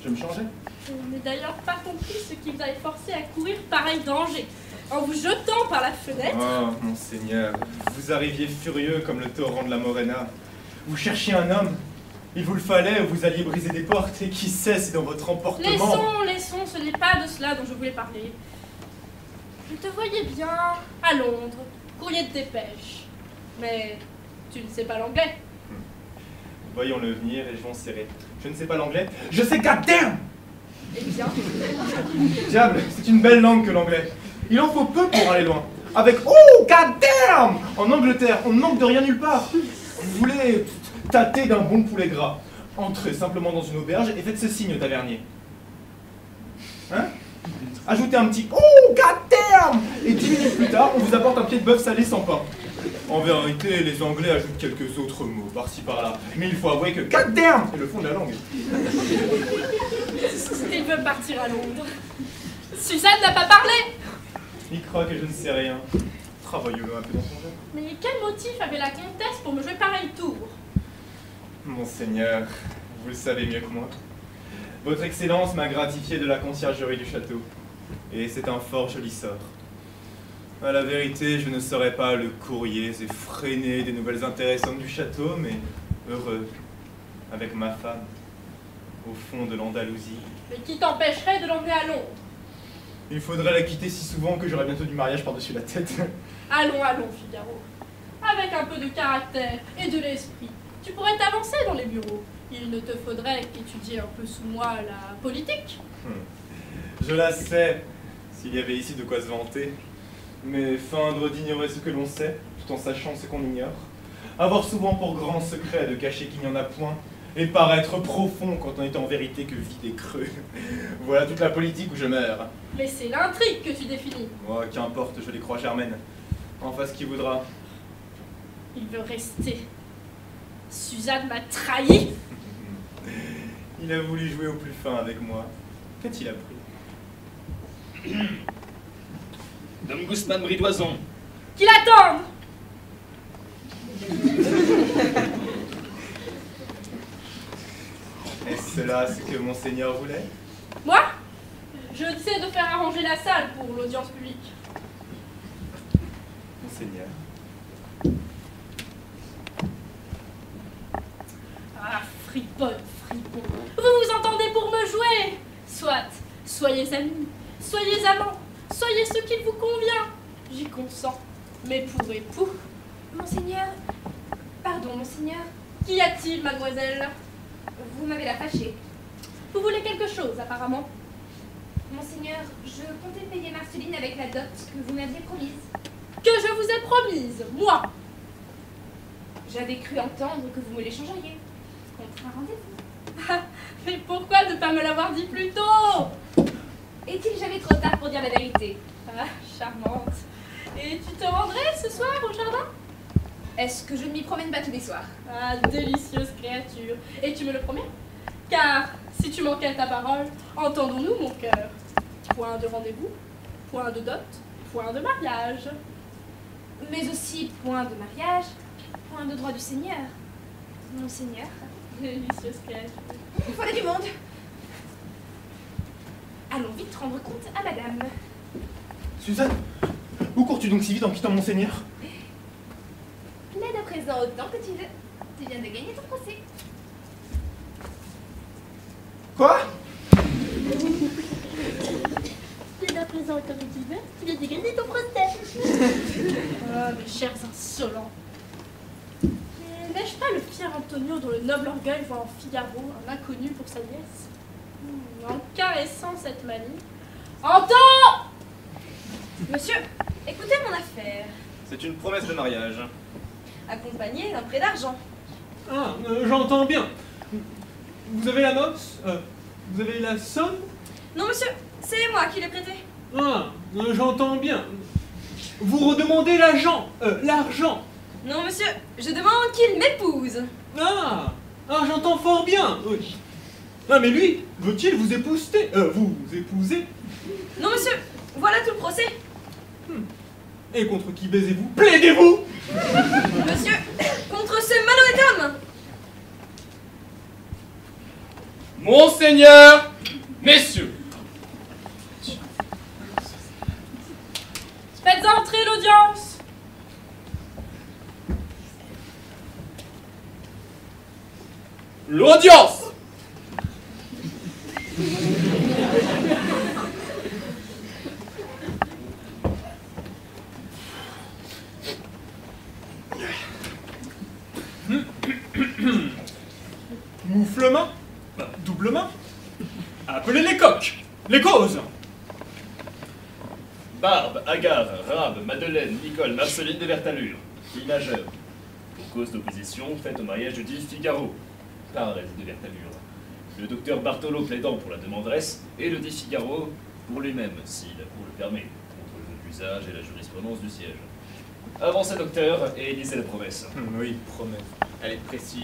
A: Je me changeais.
D: Je n'ai d'ailleurs pas compris ce qui vous avait forcé à courir pareil danger. En vous jetant par la fenêtre.
A: Oh, monseigneur, vous arriviez furieux comme le torrent de la Morena. Vous cherchiez un homme. Il vous le fallait, vous alliez briser des portes. Et qui sait si dans votre emportement...
D: Laissons, ce n'est pas de cela dont je voulais parler. Je te voyais bien à Londres, courrier de dépêche. Mais tu ne sais pas l'anglais.
A: Voyons-le venir et je vais en serrer. Je ne sais pas l'anglais. Je sais goddamn!
D: Eh bien,
A: Diable, c'est une belle langue que l'anglais. Il en faut peu pour aller loin. Avec oh goddamn! En Angleterre, on ne manque de rien nulle part. Vous voulez tâter d'un bon poulet gras. Entrez simplement dans une auberge et faites ce signe au tavernier. Hein? Ajoutez un petit oh goddamn! Et 10 minutes plus tard, on vous apporte un pied de bœuf salé sans pain. En vérité, les Anglais ajoutent quelques autres mots par-ci par-là. Mais il faut avouer que goddamn est le fond de la langue.
D: il veut partir à Londres. Suzanne n'a pas parlé.
A: Il croit que je ne sais rien. Travaillons-le un peu dans son jeu.
D: Mais quel motif avait la comtesse pour me jouer pareil tour?
A: Monseigneur, vous le savez mieux que moi. Votre Excellence m'a gratifié de la conciergerie du château. Et c'est un fort joli sort. À la vérité, je ne serais pas le courrier effréné des nouvelles intéressantes du château, mais heureux, avec ma femme, au fond de l'Andalousie.
D: Mais qui t'empêcherait de l'emmener à Londres?
A: Il faudrait la quitter si souvent que j'aurai bientôt du mariage par-dessus la tête.
D: Allons, allons, Figaro. Avec un peu de caractère et de l'esprit, tu pourrais t'avancer dans les bureaux. Il ne te faudrait qu'étudier un peu sous moi la politique.
A: Je la sais, s'il y avait ici de quoi se vanter. Mais feindre d'ignorer ce que l'on sait, tout en sachant ce qu'on ignore. Avoir souvent pour grand secret de cacher qu'il n'y en a point, et paraître profond quand on est en vérité que vide et creux. Voilà toute la politique où je meurs.
D: Mais c'est l'intrigue que tu définis.
A: Moi, qu'importe, je les crois germaines. En face qui voudra.
D: Il veut rester. Suzanne m'a trahi.
A: Il a voulu jouer au plus fin avec moi. Qu'a-t-il appris?
I: Dom Guzman Bridoison.
D: Qu'il attende.
A: Est-ce cela ce que monseigneur voulait?
D: Moi, je sais de faire arranger la salle pour l'audience publique.
A: Monseigneur.
D: Ah, fripon. Vous vous entendez pour me jouer? Soit, soyez amis, soyez amants, soyez ce qu'il vous convient. J'y consens, mais pour époux.
B: Monseigneur... Pardon, monseigneur.
D: Qu'y a-t-il, mademoiselle?
B: Vous m'avez la fâchée.
D: Vous voulez quelque chose, apparemment?
B: Monseigneur, je comptais payer Marceline avec la dot que vous m'aviez promise.
D: Que je vous ai promise, moi.
B: J'avais cru entendre que vous me l'échangeriez. Contre un rendez-vous.
D: Ah, mais pourquoi ne pas me l'avoir dit plus tôt?
B: Est-il jamais trop tard pour dire la vérité?
D: Ah, charmante. Et tu te rendrais ce soir au jardin?
B: Est-ce que je ne m'y promène pas tous les soirs?
D: Ah, délicieuse créature. Et tu me le promets? Car si tu manquais à ta parole, entendons-nous, mon cœur. Point de rendez-vous, point de dot, point de mariage.
B: Mais aussi point de mariage, point de droit du Seigneur. Monseigneur.
D: Délicieuse créature.
B: Voilà du monde. Allons vite rendre compte à madame.
A: Suzanne, où cours-tu donc si vite en quittant monseigneur?
B: Plaide à présent. présent autant que tu veux. Tu viens de gagner ton procès.
A: Quoi?
D: Tu es à présent autant que tu veux. Tu viens de gagner ton procès. Ah, mes chers insolents. N'ai-je pas le fier Antonio dont le noble orgueil voit en Figaro un inconnu pour sa nièce? En caressant cette manie. Entends!
E: Monsieur, écoutez mon affaire.
C: C'est une promesse de mariage.
E: Accompagné d'un prêt d'argent.
J: Ah, j'entends bien. Vous avez la noce? Vous avez la somme?
E: Non, monsieur, c'est moi qui l'ai prêté.
J: Ah, j'entends bien. Vous redemandez l'argent?
E: Non, monsieur, je demande qu'il m'épouse.
J: Ah, j'entends fort bien. Oui. Ah, mais lui, veut-il vous épouser? Vous épouser?
E: Non, monsieur, voilà tout le procès.
J: Et contre qui baisez-vous? Plaidez-vous?
E: Monsieur, contre ce malhonnête homme.
I: Monseigneur, messieurs,
D: Faites entrer l'audience.
I: l'audience.
J: Moufle main? Double main? Appelez les coqs, les causes.
I: Barbe, Agave, Rabe, Madeleine, Nicole, Marceline de Vertalure, fille majeure. Pour cause d'opposition faite au mariage de dit Figaro, paresse de Vertalure. Le docteur Bartolo plaidant pour la demanderesse et le dit Figaro pour lui-même, si la cour le permet, contre l'usage et la jurisprudence du siège. Avancez, docteur, et lisez la promesse.
A: Oui, promesse.
C: Elle est précise.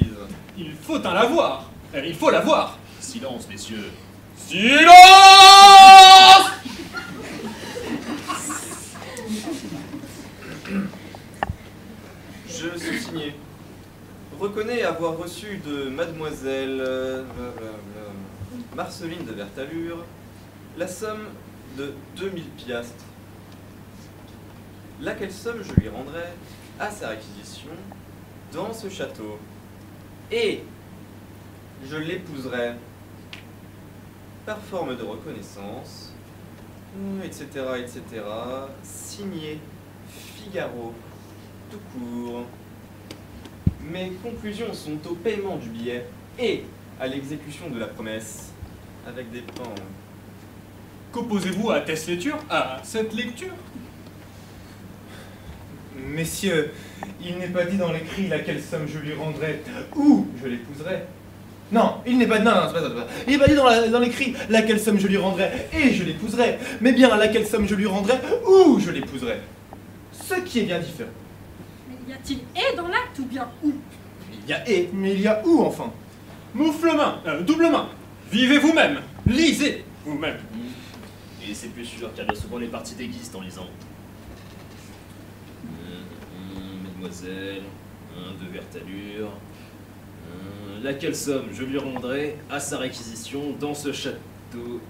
J: Il faut un l'avoir. Il faut l'avoir.
I: Silence, messieurs.
J: Silence!
C: Je suis signé. Reconnais avoir reçu de mademoiselle Marceline de Vertalure la somme de 2000 piastres, laquelle somme je lui rendrai à sa réquisition dans ce château. Et je l'épouserai par forme de reconnaissance, etc., etc., signé Figaro, tout court. Mes conclusions sont au paiement du billet et à l'exécution de la promesse, avec des pans.
J: Qu'opposez-vous à cette lecture? À cette lecture?
A: Messieurs, il n'est pas dit dans l'écrit laquelle somme je lui rendrai ou je l'épouserai. Non, il n'est pas dit. Non, c'est pas ça. Il n'est pas dit dans l'écrit laquelle somme je lui rendrai et je l'épouserai, mais bien laquelle somme je lui rendrai ou je l'épouserai. Ce qui est bien différent.
D: Mais y a-t-il et dans l'acte ou bien où?
A: Il y a et, mais il y a où enfin?
J: Moufle main, double main. Vivez vous-même. Lisez vous-même.
I: Et c'est plus sûr car bien souvent les parties déguisent en lisant. Mademoiselle, de Vertalure. Laquelle somme je lui rendrai à sa réquisition dans ce château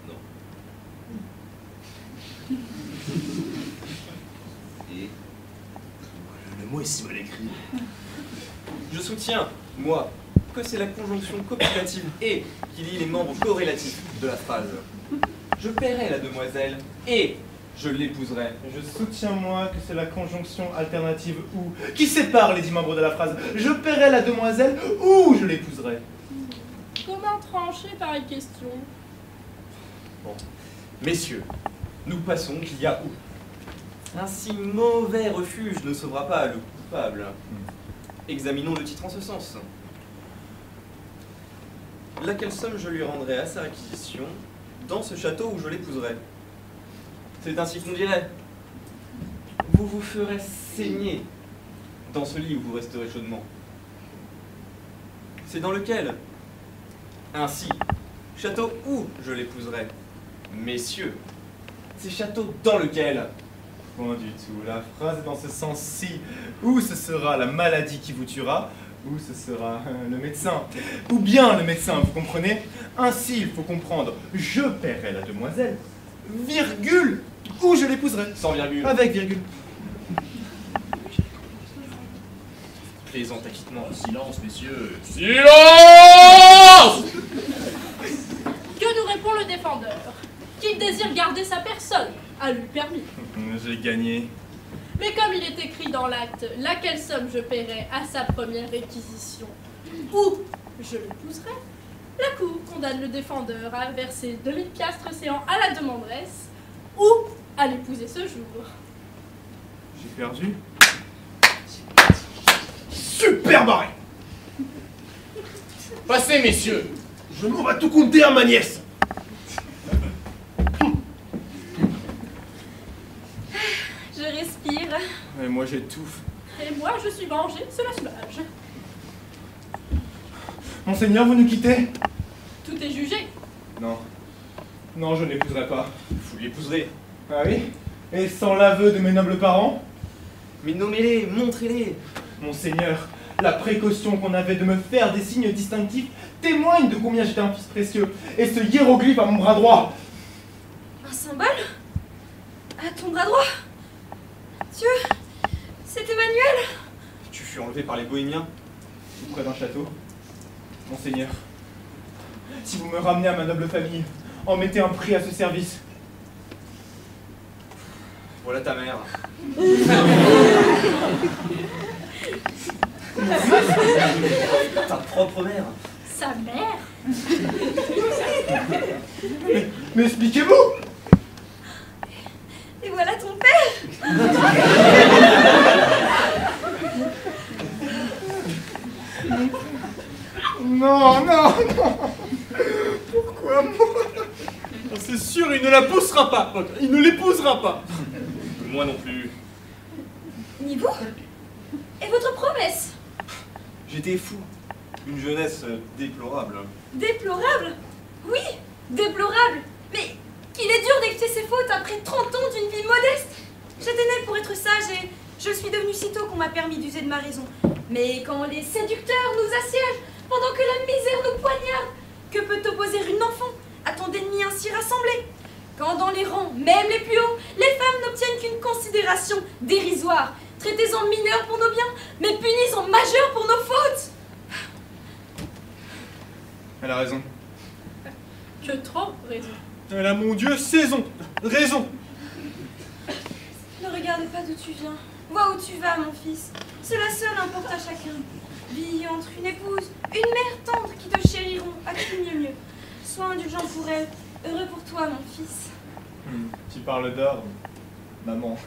I: non. Et le mot est si mal écrit.
C: Je soutiens, moi, que c'est la conjonction copulative et qui lie les membres corrélatifs de la phrase. Je paierai la demoiselle et je l'épouserai.
A: Je soutiens moi que c'est la conjonction alternative ou qui sépare les 10 membres de la phrase. Je paierai la demoiselle ou je l'épouserai.
D: Comment trancher pareille question?
C: Bon. Messieurs, nous passons qu'il y a où. Un si mauvais refuge ne sauvera pas le coupable. Examinons le titre en ce sens. Laquelle somme je lui rendrai à sa réquisition dans ce château où je l'épouserai. C'est ainsi qu'on dirait. Vous vous ferez saigner dans ce lit où vous resterez chaudement. C'est dans lequel? Ainsi, château où je l'épouserai. Messieurs, c'est château dans lequel?
A: Point du tout. La phrase est dans ce sens-ci. Ou ce sera la maladie qui vous tuera, ou ce sera le médecin. Ou bien le médecin, vous comprenez? Ainsi, il faut comprendre. Je paierai la demoiselle, virgule, ou je l'épouserai.
C: Sans virgule.
A: Avec virgule.
C: déplaisant acquittement.
I: Silence, messieurs.
F: Silence!
D: Que nous répond le défendeur? Qu'il désire garder sa personne, à lui permis.
A: J'ai gagné.
D: Mais comme il est écrit dans l'acte, laquelle somme je paierai à sa première réquisition, ou je l'épouserai, la cour condamne le défendeur à verser 2000 piastres séant à la demanderesse, ou à l'épouser ce jour.
A: J'ai perdu. Super barré.
F: Passez, messieurs. Je m'en vais tout compter à ma nièce.
E: Je respire.
A: Et moi j'étouffe.
D: Et moi, je suis vengée, cela soulage.
A: Monseigneur, vous nous quittez?
D: Tout est jugé.
A: Non. Non, je ne l'épouserai pas.
C: Vous l'épouserez.
A: Ah oui? Et sans l'aveu de mes nobles parents?
C: Mais nommez-les, montrez-les.
A: Monseigneur, la précaution qu'on avait de me faire des signes distinctifs témoigne de combien j'étais un fils précieux. Et ce hiéroglyphe à mon bras droit.
E: Un symbole? À ton bras droit? Dieu, c'est Emmanuel.
C: Tu fus enlevé par les bohémiens.
A: Tout près d'un château. Monseigneur, si vous me ramenez à ma noble famille, en mettez un prix à ce service.
C: Voilà ta mère. Ta propre mère.
D: Sa mère?
A: Mais expliquez-vous!
E: Et voilà ton père.
A: Non, non, non! Pourquoi moi?
J: C'est sûr, il ne la poussera pas. Il ne l'épousera pas.
I: Moi non plus.
E: Ni vous? Et votre promesse?
C: J'étais fou. Une jeunesse déplorable.
E: Déplorable? Oui, déplorable. Mais qu'il est dur d'expier ses fautes après 30 ans d'une vie modeste. J'étais née pour être sage et je suis devenue sitôt qu'on m'a permis d'user de ma raison. Mais quand les séducteurs nous assiègent, pendant que la misère nous poignarde, que peut opposer une enfant à tant d'ennemis ainsi rassemblés? Quand dans les rangs, même les plus hauts, les femmes n'obtiennent qu'une considération dérisoire, traitées en mineurs pour nos biens, mais punies en majeurs pour nos fautes.
A: Elle a raison.
D: Que trop raison.
J: Elle a, mon Dieu, raison.
E: Ne regarde pas d'où tu viens. Vois où tu vas, mon fils. Cela seul importe à chacun. Vis entre une épouse, une mère tendre qui te chériront à qui mieux. Sois indulgent pour elle. Heureux pour toi, mon fils.
A: Tu parles d'or, maman.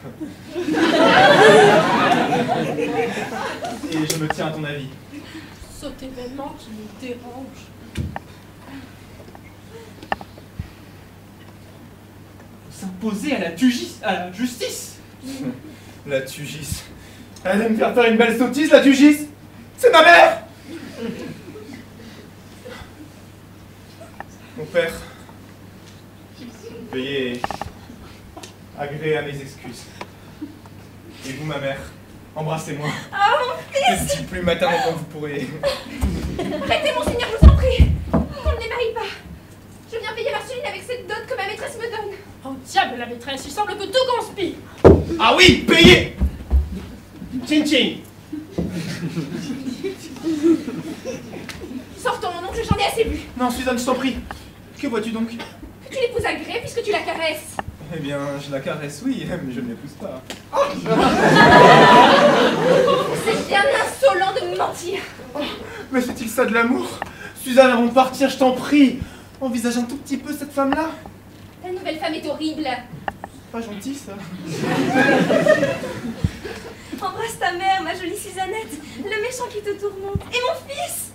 A: Et je me tiens à ton avis.
D: Cet événement qui nous dérange.
A: S'imposer à la justice. La Tugis. Elle aime faire une belle sottise, la Tugis. C'est ma mère. Mon père, veuillez agréer à mes excuses. Et vous, ma mère, embrassez-moi.
E: Ah, mon fils!
A: Ne dis plus maternel quand vous pourrez.
B: Arrêtez, monseigneur, je vous en prie. Qu'on ne les marie pas. Je viens payer Marceline avec cette dot que ma maîtresse me donne.
D: Oh diable, la maîtresse, il semble que tout conspire.
A: Ah oui, payez. Tching tching.
B: Sortons, mon oncle, j'en ai assez bu.
A: Non, Suzanne, je t'en prie. Que vois-tu donc?
B: Que tu l'épouses à gré puisque tu la caresses.
A: Eh bien, je la caresse, oui, mais je ne l'épouse pas.
B: C'est bien insolent de me mentir.
A: Mais fait-il ça de l'amour? Suzanne, avant de partir, je t'en prie, envisage un tout petit peu cette femme-là.
B: La nouvelle femme est horrible.
A: Pas gentil, ça.
E: Embrasse ta mère, ma jolie Suzannette. Le méchant qui te tourmente. Et mon fils!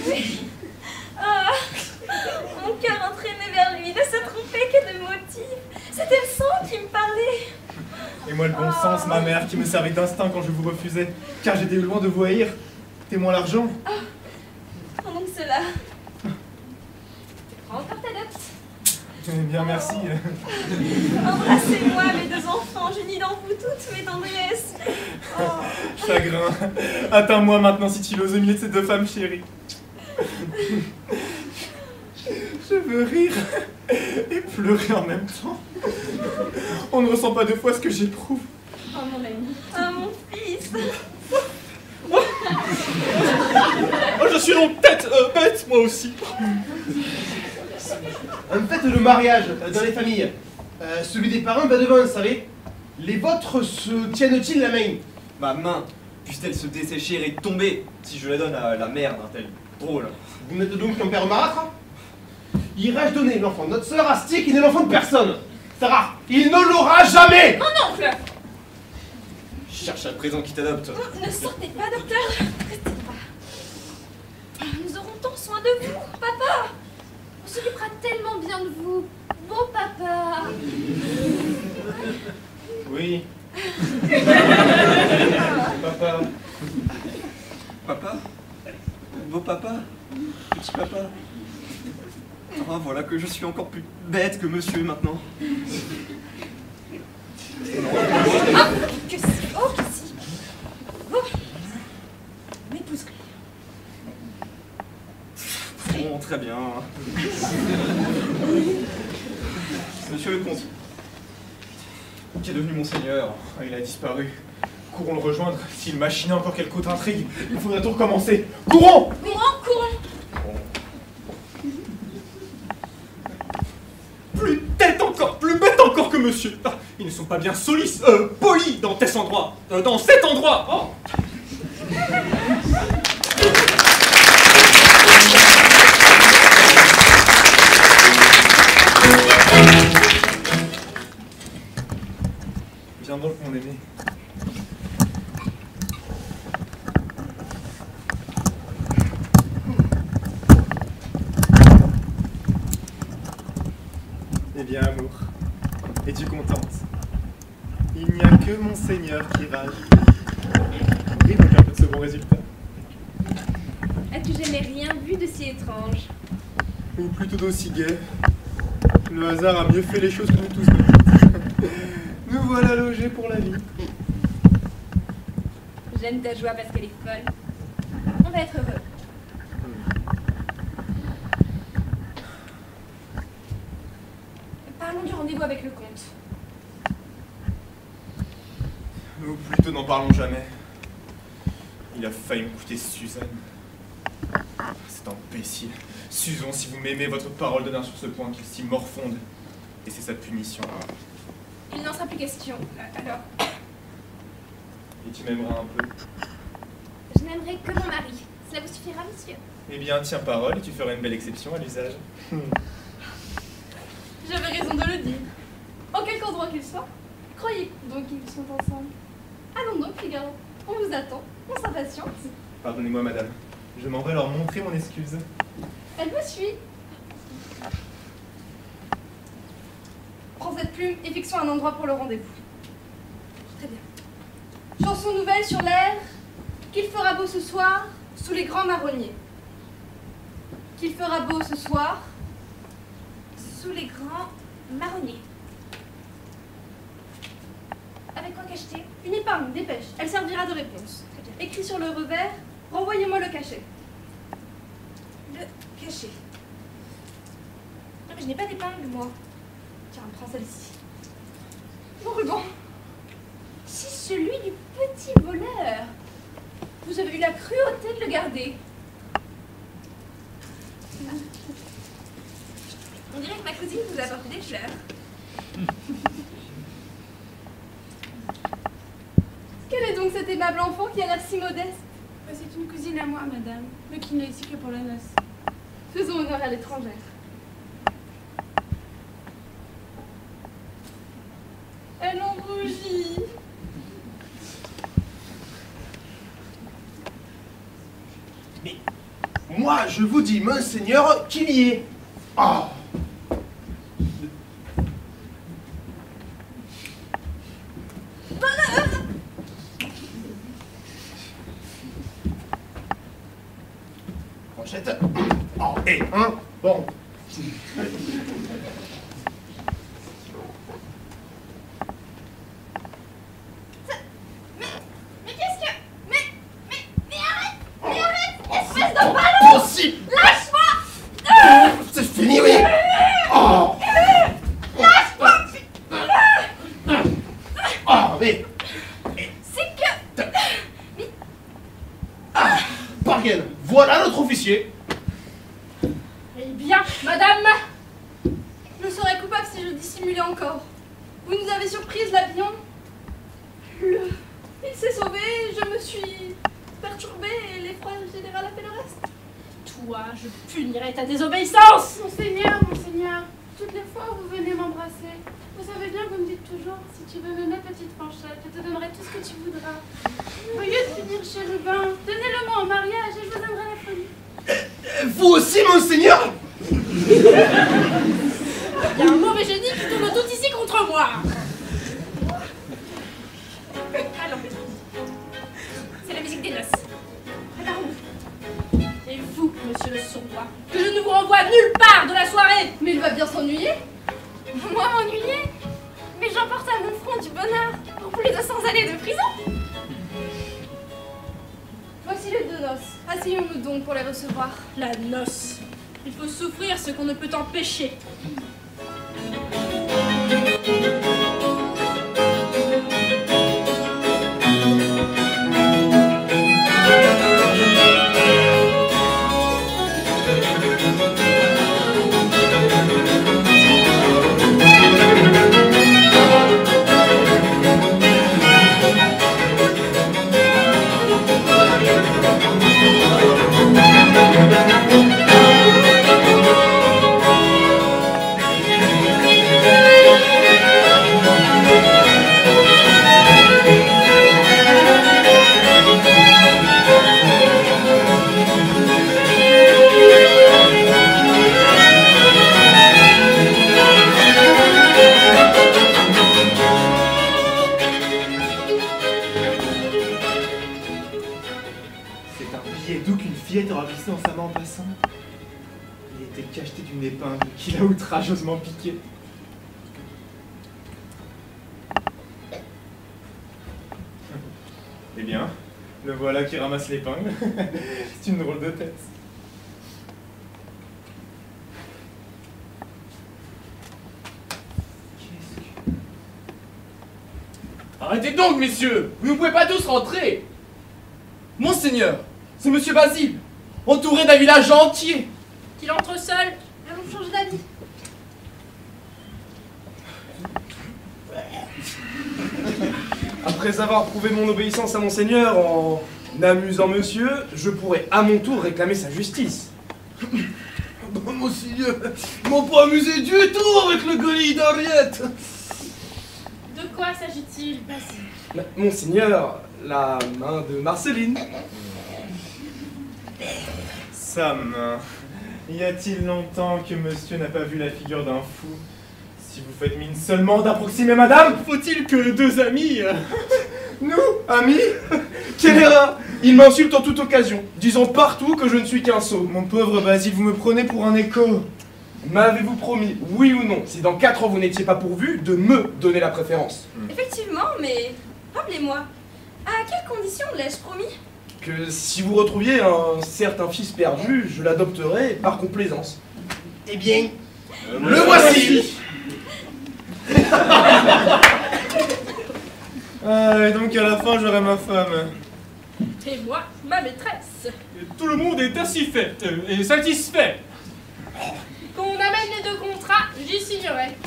E: Oui. Ah, mon cœur entraîné vers lui ne se trompait que de motifs. C'était le sang qui me parlait.
A: Et moi, le bon sens, ma mère, qui me servait d'instinct quand je vous refusais, car j'étais loin de vous haïr. Témoin l'argent.
E: Prends donc cela.
B: Prends encore ta dot.
A: Eh bien, merci.
E: Embrassez-moi, mes deux enfants. J'unis dans vous toutes mes tendresses. Oh.
A: Chagrin. Atteins-moi maintenant si tu l'oses au milieu de ces deux femmes chéries. Je veux rire et pleurer en même temps. On ne ressent pas deux fois ce que j'éprouve.
B: Oh mon ami.
E: Ah, mon
A: Oh, je suis donc bête, moi aussi.
K: En fait, le mariage dans les familles, celui des parents va devant, vous savez. Les vôtres se tiennent-ils la main?
C: Ma main, puisse-t-elle se dessécher et tomber si je la donne à la mère d'un tel drôle?
K: Vous n'êtes donc qu'un père marâtre? Irais-je donner l'enfant de notre sœur à Stick, qui n'est l'enfant de personne? Sarah, il ne l'aura jamais!
B: Mon oncle!
C: Cherche à présent qui t'adopte.
E: Ne sortez pas, docteur. Restez pas. Nous aurons tant soin de vous, papa.
B: On s'occupera tellement bien de vous. Beau papa.
A: Oui. Papa.
C: Papa? Beau papa? Petit papa? Ah, voilà que je suis encore plus bête que monsieur maintenant.
E: Ah, que si. Oh, que si. Vous m'épouserez.
C: Bon, très bien. Monsieur le comte, qu'est devenu monseigneur?
A: Ah, il a disparu. Courons le rejoindre. S'il machinait encore quelque autre intrigue, il faudrait tout recommencer. Courons!
E: Courons.
A: Plus bête encore que monsieur. Ah, ils ne sont pas bien polis dans cet endroit. Oh. Viens donc, mon aimé. Eh bien, amour, es-tu contente? Il n'y a que mon Seigneur qui rage. Et donc un peu de ce bon résultat.
B: As-tu jamais rien vu de si étrange?
A: Ou plutôt d'aussi gai. Le hasard a mieux fait les choses que nous tous. Nous voilà logés pour la vie.
B: J'aime ta joie parce qu'elle est folle. On va être heureux. Parlons du rendez-vous avec le comte.
A: Ou plutôt n'en parlons jamais. Il a failli me coûter Suzanne. C'est imbécile. Susan, si vous m'aimez, votre parole d'honneur sur ce point qu'il s'y morfonde. Et c'est sa punition.
B: Il n'en sera plus question. Alors,
A: Et tu m'aimeras un peu.
B: je n'aimerai que mon mari. Cela vous suffira, monsieur?
A: Eh bien, tiens parole, et tu feras une belle exception à l'usage.
G: J'avais raison de le dire. En quelque endroit qu'ils soient, croyez donc qu'ils sont ensemble. Allons donc, Figaro. On vous attend. On s'impatiente.
A: Pardonnez-moi, madame. Je m'en vais leur montrer mon excuse.
G: Elle me suit. Prends cette plume et fixons un endroit pour le rendez-vous. Très bien. Chanson nouvelle sur l'air. Qu'il fera beau ce soir sous les grands marronniers. Qu'il fera beau ce soir
B: Sous les grands marronniers. Avec quoi cacheter?
G: une épingle, dépêche. Elle servira de réponse.
B: Très bien.
G: Écrit sur le revers, renvoyez-moi le cachet.
B: Le cachet. Non, mais je n'ai pas d'épingle, moi.
G: Tiens, prends celle-ci. Mon ruban.
B: C'est celui du petit voleur. Vous avez eu la cruauté de le garder. On dirait que ma cousine vous a apporté des fleurs.
G: Quel est donc cet aimable enfant qui a l'air si modeste?
D: C'est une cousine à moi, madame, mais qui n'est ici que pour la noce.
G: Faisons honneur à l'étrangère. Elle en rougit.
K: Mais moi, je vous dis, monseigneur, qu'il y est. Oh. Manchette. Oh, et un. Bon.
E: Mais qu'est-ce que... Mais arrête, espèce de ballon.
K: Possible.
E: Lâche-moi.
K: C'est fini, oui. Oh. Oh, mais.
E: C'est que...
K: Voilà notre officier.
D: Eh bien, madame,
G: Je serais coupable si je dissimulais encore. Vous nous avez surprise, l'habillon. Il s'est sauvé, je me suis perturbée et l'effroi général a fait le reste.
D: toi, je punirai ta désobéissance.
L: Monseigneur, toutes les fois où vous venez m'embrasser, vous savez bien que vous me dites toujours, si tu veux m'aimer, petite Fanchette, je te donnerai tout ce que tu voudras. Veuillez finir, chérubin, donnez-le-moi en mariage et je vous donnerai la folie.
K: Vous aussi, monseigneur?
D: Il y a un mauvais génie qui tourne tout ici contre moi.
B: Allons. C'est la musique des noces.
D: Et vous, monsieur le sournois, que je ne vous renvoie nulle part de la soirée.
G: Mais il va bien s'ennuyer.
E: Moi m'ennuyer? Mais j'emporte à mon front du bonheur pour plus de 100 années de prison.
G: Voici les 2 noces. Asseyons-nous donc pour les recevoir.
D: La noce. Il faut souffrir ce qu'on ne peut empêcher.
A: Dans sa main en passant, il était cacheté d'une épingle qu'il a outrageusement piquée. Eh bien, le voilà qui ramasse l'épingle. C'est une drôle de tête.
F: Arrêtez donc, messieurs! Vous ne pouvez pas tous rentrer! Monseigneur, c'est Monsieur Basile, entouré d'un village entier!
D: Qu'il entre seul.
G: Allons changer d'avis.
F: Après avoir prouvé mon obéissance à Monseigneur en amusant monsieur, je pourrais à mon tour réclamer sa justice.
H: Bon, monseigneur, ils m'ont pas amusé du tout avec le Goli d'Henriette.
D: De quoi s'agit-il, Basile?
F: Monseigneur, la main de Marceline.
A: Sa main. Y a-t-il longtemps que monsieur n'a pas vu la figure d'un fou? Si vous faites mine seulement d'approximer madame, faut-il que 2 amis...
F: Nous, amis? Quelle erreur! Il m'insulte en toute occasion, disant partout que je ne suis qu'un sot.
A: Mon pauvre Basile, vous me prenez pour un écho.
F: M'avez-vous promis, oui ou non, si dans 4 ans vous n'étiez pas pourvu, de me donner la préférence?
E: Effectivement, mais rappelez-moi, à quelles conditions l'ai-je promis?
F: Que si vous retrouviez un certain fils perdu, je l'adopterais par complaisance.
K: Eh bien, le voici.
A: Et donc à la fin j'aurai ma femme.
D: Et moi, ma maîtresse.
J: Et tout le monde est satisfait.
D: Qu'on amène les 2 contrats, j'y signerai.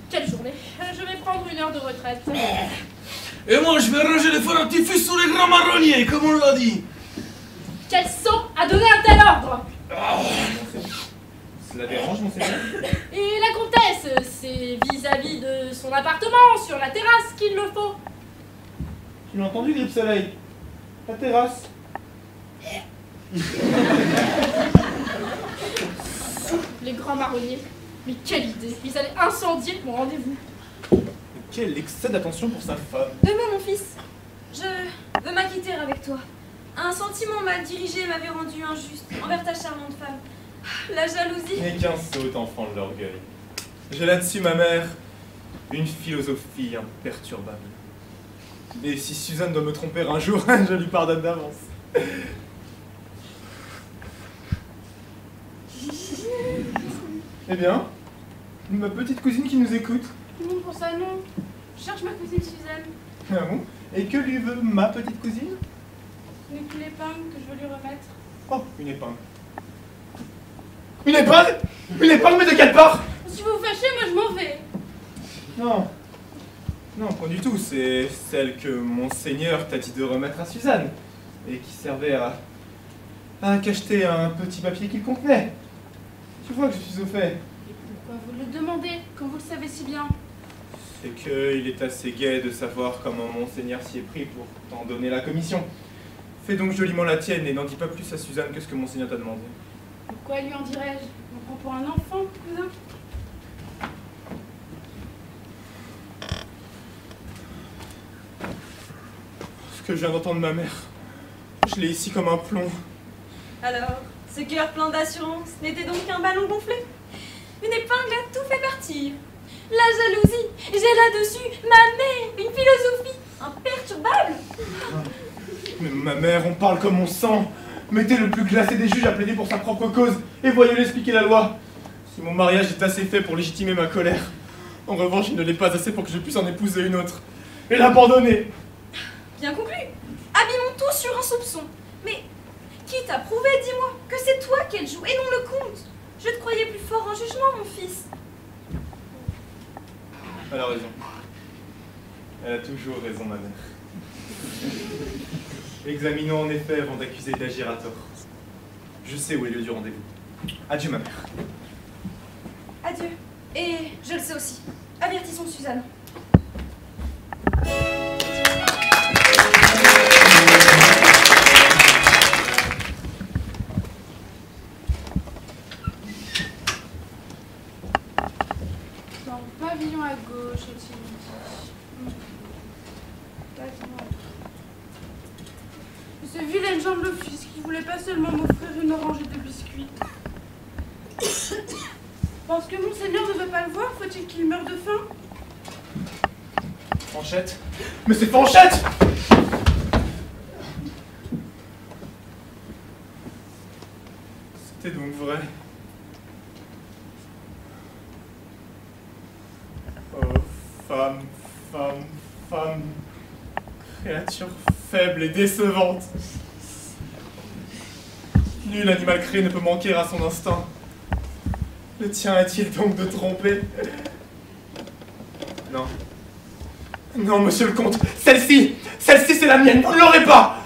D: Quelle journée. Je vais prendre 1 heure de retraite.
H: Et moi, je vais ranger les feux d'artifice sous les grands marronniers, comme on l'a dit.
D: Quel sot a donné un tel ordre?
A: Cela dérange, monseigneur?
D: Et la comtesse, c'est vis-à-vis de son appartement, sur la terrasse qu'il le faut.
A: Tu l'as entendu, Grippe Soleil? La terrasse.
D: Les grands marronniers. Mais quelle idée! Ils allaient incendier mon rendez-vous.
A: Quel excès d'attention pour sa femme.
E: Demain, mon fils, je veux m'acquitter avec toi. Un sentiment mal dirigé m'avait rendu injuste envers ta charmante femme. La jalousie.
A: N'est qu'un sot enfant de l'orgueil. J'ai là-dessus, ma mère, une philosophie imperturbable. Et si Suzanne doit me tromper un jour, je lui pardonne d'avance. Eh bien, ma petite cousine qui nous écoute.
L: Non, pour ça, non. Je cherche ma cousine Suzanne.
A: Ah bon? Et que lui veut ma petite cousine?
L: Ce n'est que l'épingle que je veux lui remettre.
A: Oh, une épingle. Une épingle? Une épingle, mais de quelle part?
L: Si vous vous fâchez, moi je m'en vais.
A: Non. Non, pas du tout. C'est celle que Monseigneur t'a dit de remettre à Suzanne. Et qui servait à cacheter un petit papier qu'il contenait. Tu vois que je suis au fait.
L: Et pourquoi vous le demandez, quand vous le savez si bien?
A: C'est qu'il est assez gai de savoir comment Monseigneur s'y est pris pour t'en donner la commission. Fais donc joliment la tienne et n'en dis pas plus à Suzanne que ce que Monseigneur t'a demandé.
L: Pourquoi lui en dirais-je? On prend pour un enfant, cousin?
A: Ce que je viens d'entendre de ma mère, je l'ai ici comme un plomb.
M: Alors, ce cœur plein d'assurance n'était donc qu'un ballon gonflé? Une épingle a tout fait partir. La jalousie, j'ai là-dessus ma mère, une philosophie imperturbable.
A: Mais ma mère, on parle comme on sent. Mettez le plus glacé des juges à plaider pour sa propre cause et voyez-le expliquer la loi. Si mon mariage est assez fait pour légitimer ma colère, en revanche, il ne l'est pas assez pour que je puisse en épouser une autre et l'abandonner.
M: Bien conclu. Abîmons tout sur un soupçon. Mais qui t'a prouvé, dis-moi, que c'est toi qu'elle joue et non le comte? Je te croyais plus fort en jugement, mon fils.
A: Elle a raison. Elle a toujours raison, ma mère. Examinons en effet avant d'accuser d'agir à tort. Je sais où est le lieu du rendez-vous. Adieu, ma mère.
M: Adieu. Et je le sais aussi. Avertissons Suzanne.
L: Dans le pavillon à gauche, est-il dit? Pavillon à gauche. Ce vilain Jean le fils qui voulait pas seulement m'offrir une orange et 2 biscuits. Parce que Monseigneur ne veut pas le voir, faut-il qu'il meure de faim?
A: Fanchette? Mais c'est Fanchette! C'était donc vrai. Oh, femme, femme, femme. Créature faible et décevante. Nul animal créé ne peut manquer à son instinct. Le tien est-il donc de tromper? Non. Non, monsieur le comte, celle-ci c'est la mienne, vous ne l'aurez pas!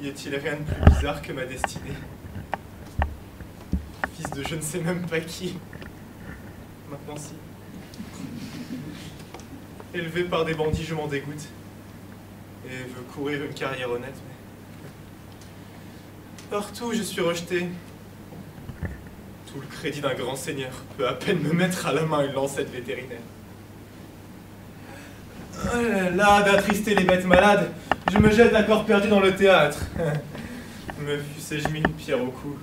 A: Y a-t-il rien de plus bizarre que ma destinée? Fils de je ne sais même pas qui. Maintenant si. Élevé par des bandits, je m'en dégoûte. Et veux courir une carrière honnête, mais... Partout, je suis rejeté. Tout le crédit d'un grand seigneur peut à peine me mettre à la main une lancette vétérinaire. Oh là là, d'attrister les bêtes malades, je me jette à corps perdu dans le théâtre. Me fussé-je mis une pierre au cou.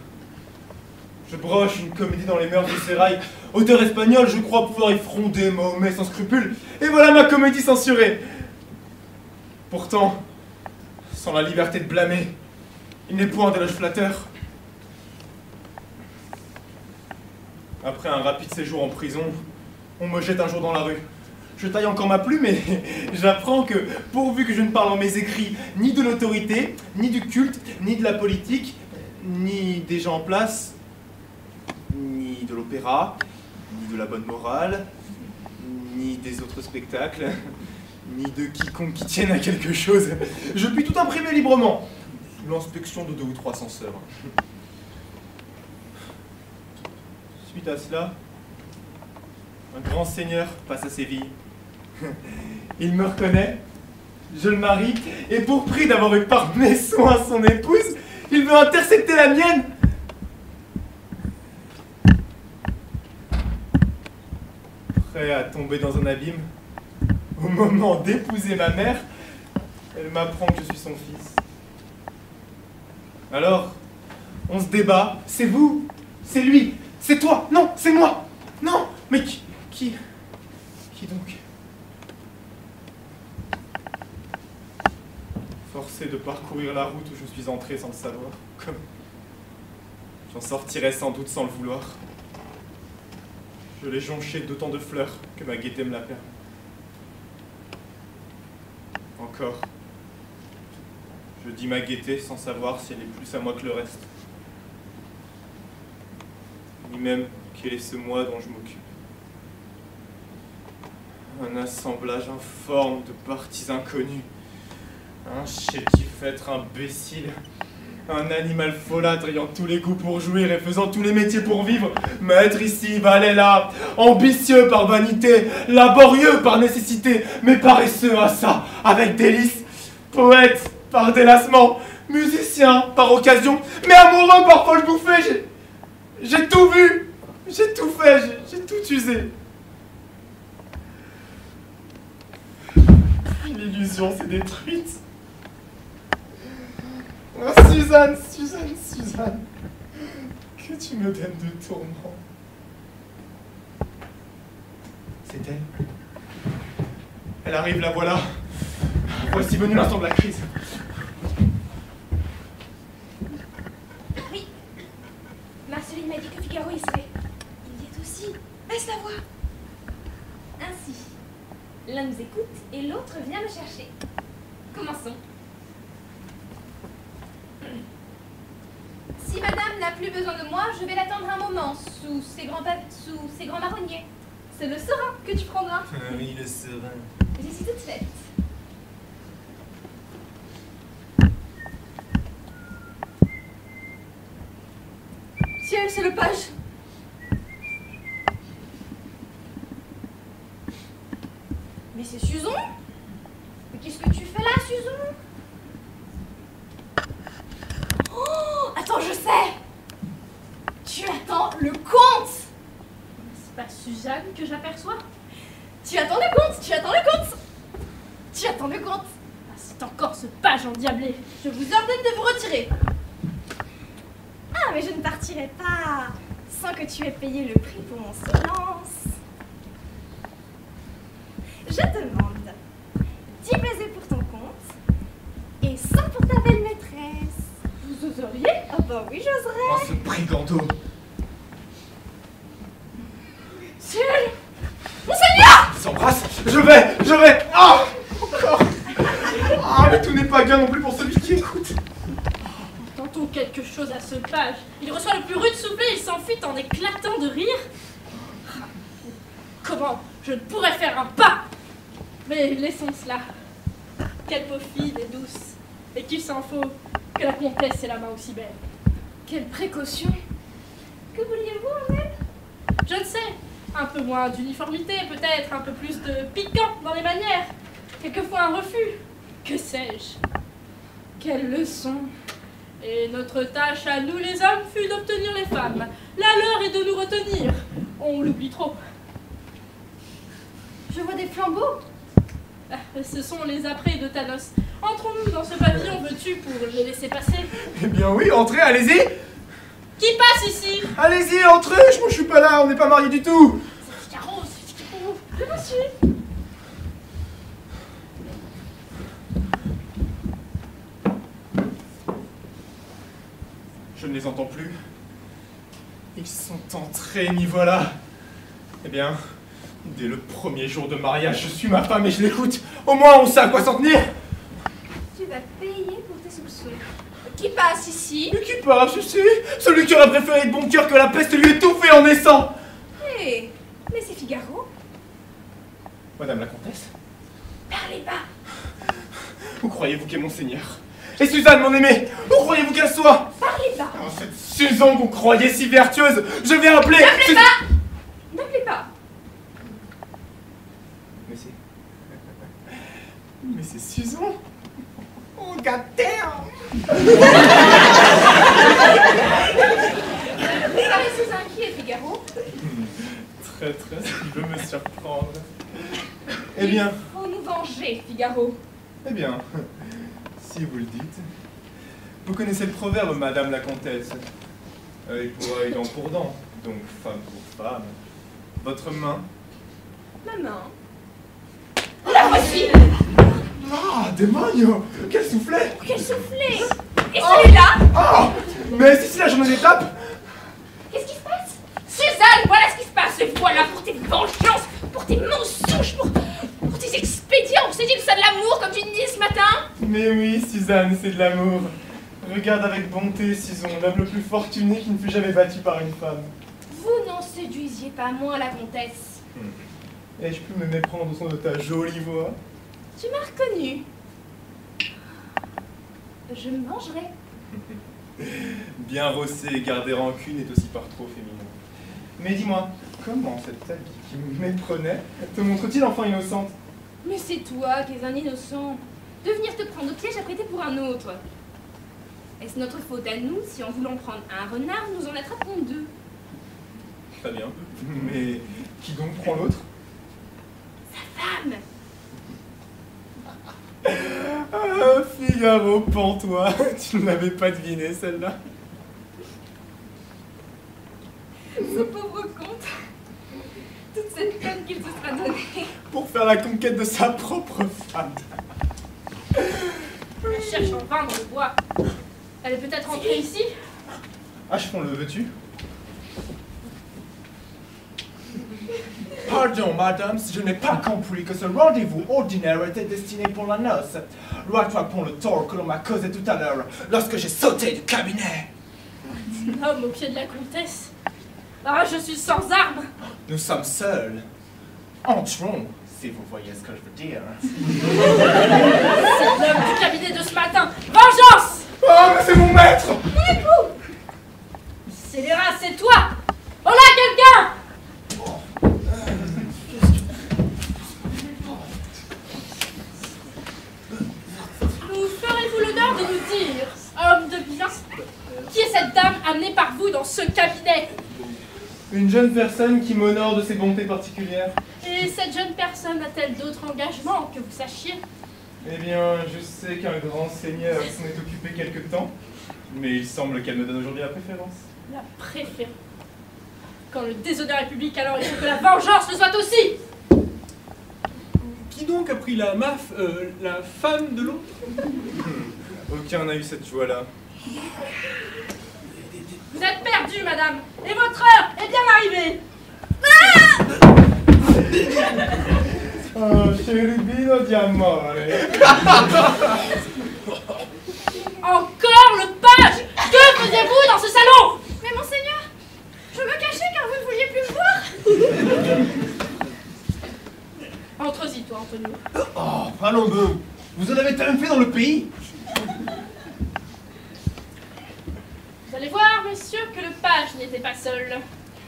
A: Je broche une comédie dans les mœurs du sérail. Auteur espagnol, je crois pouvoir y fronder Mahomet sans scrupule. Et voilà ma comédie censurée. Pourtant, sans la liberté de blâmer, il n'est point d'éloge flatteur. Après un rapide séjour en prison, on me jette un jour dans la rue. Je taille encore ma plume et j'apprends que, pourvu que je ne parle en mes écrits ni de l'autorité, ni du culte, ni de la politique, ni des gens en place, ni de l'opéra, ni de la bonne morale, ni des autres spectacles, ni de quiconque qui tienne à quelque chose, je puis tout imprimer librement, sous l'inspection de 2 ou 3 censeurs. Suite à cela, un grand seigneur passe à Séville. Il me reconnaît, je le marie, et pour prix d'avoir eu par mes soins son épouse, il veut intercepter la mienne. Prêt à tomber dans un abîme, au moment d'épouser ma mère, elle m'apprend que je suis son fils. Alors, on se débat, c'est vous, c'est lui, c'est toi, non, c'est moi, non, mais qui donc? Forcé de parcourir la route où je suis entré sans le savoir, comme J'en sortirai sans doute sans le vouloir. Je l'ai jonché d'autant de fleurs que ma gaieté me l'a permis. Encore. Je dis ma gaieté sans savoir si elle est plus à moi que le reste. Ni même quel est ce moi dont je m'occupe. Un assemblage informe de parties inconnues. Un chétif-être imbécile. Un animal folâtre ayant tous les goûts pour jouir et faisant tous les métiers pour vivre. Maître ici, valet là. Ambitieux par vanité, laborieux par nécessité, mais paresseux à ça, avec délice. Poète par délassement, musicien par occasion, mais amoureux par folle bouffée. J'ai tout vu, j'ai tout fait, j'ai tout usé. L'illusion s'est détruite. Oh, Suzanne, Suzanne, Suzanne, que tu me donnes de tourments. C'est elle. Elle arrive, la voilà. Voici venu l'instant de la crise.
B: Oui. Marceline m'a dit que Figaro y serait. Il y est aussi. Laisse-la voir. Ainsi, l'un nous écoute et l'autre vient me chercher. Commençons. Si madame n'a plus besoin de moi, je vais l'attendre un moment, sous ces grands marronniers. C'est le serin que tu prendras.
A: Oui, le serin.
B: Je suis toute faite.
G: Ciel, c'est le page.
B: Mais c'est Suzon? Mais qu'est-ce que tu fais là, Suzon? Oh, attends, je sais! Tu attends le conte!
D: C'est pas Suzanne que j'aperçois?
G: Tu attends le conte! Tu attends le conte! Tu attends le conte!
D: Ah, c'est encore ce page endiablé.
G: Je vous ordonne de vous retirer.
E: Ah, mais je ne partirai pas sans que tu aies payé le prix pour mon silence. Je demande 10 baisers pour ton compte et 100 pour ta belle maîtresse.
G: Vous oseriez?
E: Ah bah oui, j'oserais.
A: Oh, ce brigando.
G: Ciel! Monseigneur!
A: Ils s'embrassent. Je vais. Ah, encore. Ah, mais tout n'est pas gain non plus pour celui qui écoute.
D: Tentons quelque chose à ce page. Il reçoit le plus rude soufflet et il s'enfuit en éclatant de rire. Comment je ne pourrais faire un pas? Mais laissons cela. Quelle peau fine et douce. Et qu'il s'en faut que la comtesse ait la main aussi belle.
G: Quelle précaution!
B: Que vouliez-vous, Ahmed?
D: Je ne sais. Un peu moins d'uniformité, peut-être un peu plus de piquant dans les manières. Quelquefois un refus. Que sais-je? Quelle leçon! Et notre tâche à nous les hommes fut d'obtenir les femmes. La leur est de nous retenir. On l'oublie trop.
G: Je vois des flambeaux.
D: Ah, ce sont les apprêts de Thanos. Entrons-nous dans ce pavillon, veux-tu, pour les laisser passer?
A: Eh bien oui, entrez, allez-y.
D: Qui passe ici?
A: Allez-y, entrez, je suis pas là, on n'est pas mariés du tout.
D: C'est Figaro, c'est Figaro.
G: Je vous suis.
A: Je ne les entends plus. Ils sont entrés, m'y voilà. Eh bien, dès le premier jour de mariage, je suis ma femme et je l'écoute. Au moins, on sait à quoi s'en tenir.
B: Tu vas payer pour tes soupçons.
G: Qui passe ici?
A: Mais qui passe ici? Celui qui aurait préféré de bon cœur que la peste lui étouffer en naissant.
B: Hé, mais c'est Figaro.
A: Madame la comtesse,
B: Parlez pas.
A: où croyez-vous qu'est mon seigneur? Et Suzanne, mon aimée, où croyez-vous qu'elle soit?
B: Parlez pas.
A: Oh, cette Suzanne que vous croyez si vertueuse, je vais appeler...
B: N'appelez pas. N'appelez pas.
A: Mais c'est... Mais c'est Suzanne. Oh, gâtère.
B: Vous paraissez inquiet, Figaro.
A: Très, il veut me surprendre. Eh bien...
B: Il faut nous venger, Figaro.
A: Eh bien... Si vous le dites. Vous connaissez le proverbe, Madame la Comtesse. Œil pour œil, dent pour dent. Donc femme pour femme. Votre main?
B: Ma main.
G: La voici!
A: Ah, démonio! Quel soufflet!
B: Quel soufflet! Et celui-là?
A: Ah! Mais si là, j'en ai des tapes!
B: vengeance, pour tes mensonges, pour tes expédients. C'est-il ça de l'amour, comme tu dis ce matin?
A: Mais oui, Suzanne, c'est de l'amour. Regarde avec bonté, Sison, l'homme le plus fortuné qui ne fut jamais battu par une femme.
B: Vous n'en séduisiez pas moins la comtesse.
A: Ai-je pu me méprendre au son de ta jolie voix?
B: Tu m'as reconnu. Je me vengerai.
A: Bien rossé et garder rancune est aussi par trop féminin. Mais dis-moi, comment cet habit qui me méprenait te montre-t-il enfin innocente?
B: Mais c'est toi qui es un innocent. De venir te prendre au piège à prêter pour un autre. Est-ce notre faute à nous si en voulant prendre un renard, nous en attrapons deux?
A: Très bien. Mais qui donc prend l'autre?
B: Sa femme.
A: Ah, Figaro, pends-toi. Tu ne l'avais pas deviné, celle-là.
B: Ce pauvre comte. Toute cette peine qu'il se sera donnée.
A: Pour faire la conquête de sa propre femme.
D: Je cherche en vain dans le bois. Elle est peut-être entrée ici?
A: Achevons-le, veux-tu? Pardon, madame, si je n'ai pas compris que ce rendez-vous ordinaire était destiné pour la noce. Rattrapons le tort que l'on m'a causé tout à l'heure, lorsque j'ai sauté du cabinet.
D: L'homme au pied de la comtesse. Ah, je suis sans armes.
A: Nous sommes seuls. Entrons, si vous voyez ce que je veux dire.
D: C'est l'homme du cabinet de ce matin. Vengeance!
A: Oh, mais c'est mon maître!
D: Mon époux! Scélérat, c'est toi! Oh là, quelqu'un! Nous ferez-vous l'honneur de nous dire, homme de bien, qui est cette dame amenée par vous dans ce cabinet?
A: Une jeune personne qui m'honore de ses bontés particulières.
D: Et cette jeune personne a-t-elle d'autres engagements que vous sachiez?
A: Eh bien, je sais qu'un grand seigneur s'en est occupé quelque temps, mais il semble qu'elle me donne aujourd'hui la préférence.
D: La préférence. Quand le déshonneur est public, alors il faut que la vengeance le soit aussi!
J: Qui donc a pris la femme de l'autre?
A: Aucun n'a eu cette joie-là.
D: Vous êtes perdue, madame, et votre heure est bien arrivée!
A: Oh, cherubino di amore.
D: Encore le page! Que faisiez-vous dans ce salon?
E: Mais monseigneur, je me cachais car vous ne vouliez plus me voir.
D: Entre-y, toi, Antonio.
K: Oh, allons donc. Vous en avez tellement fait dans le pays?
D: Vous allez voir, monsieur, que le page n'était pas seul.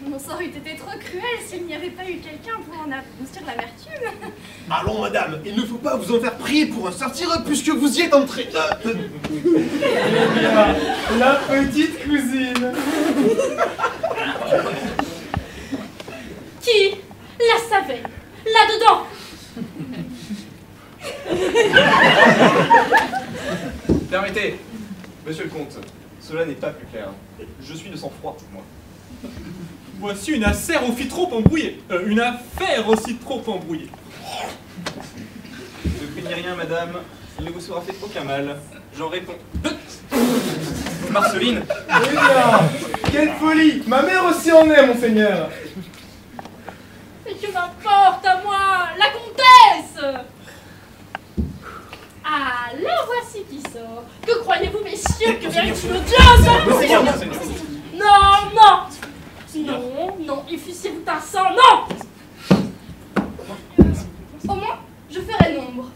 E: Mon sort eût été trop cruel s'il n'y avait pas eu quelqu'un pour en adoucir l'amertume.
K: Allons, madame, il ne faut pas vous en faire prier pour en sortir puisque vous y êtes entrée.
A: Eh bien, la petite cousine.
D: Qui la savait? Là-dedans!
C: Permettez, monsieur le comte, cela n'est pas plus clair. Je suis de sang-froid, moi.
J: Voici une affaire aussi trop embrouillée. Une affaire aussi trop embrouillée.
C: Ne craignez rien, madame. Il ne vous sera fait aucun mal. J'en réponds. Marceline!
A: Eh bien, quelle folie! Ma mère aussi en est, monseigneur!
D: Mais que m'importe à moi, la comtesse! Ah, la voici qui sort. Que croyez-vous, messieurs, que mérite une audience?
C: Monseigneur, monseigneur!
D: Non, non! Non, non, effusiez-vous un sang, non!
G: Au moins, je ferai nombre.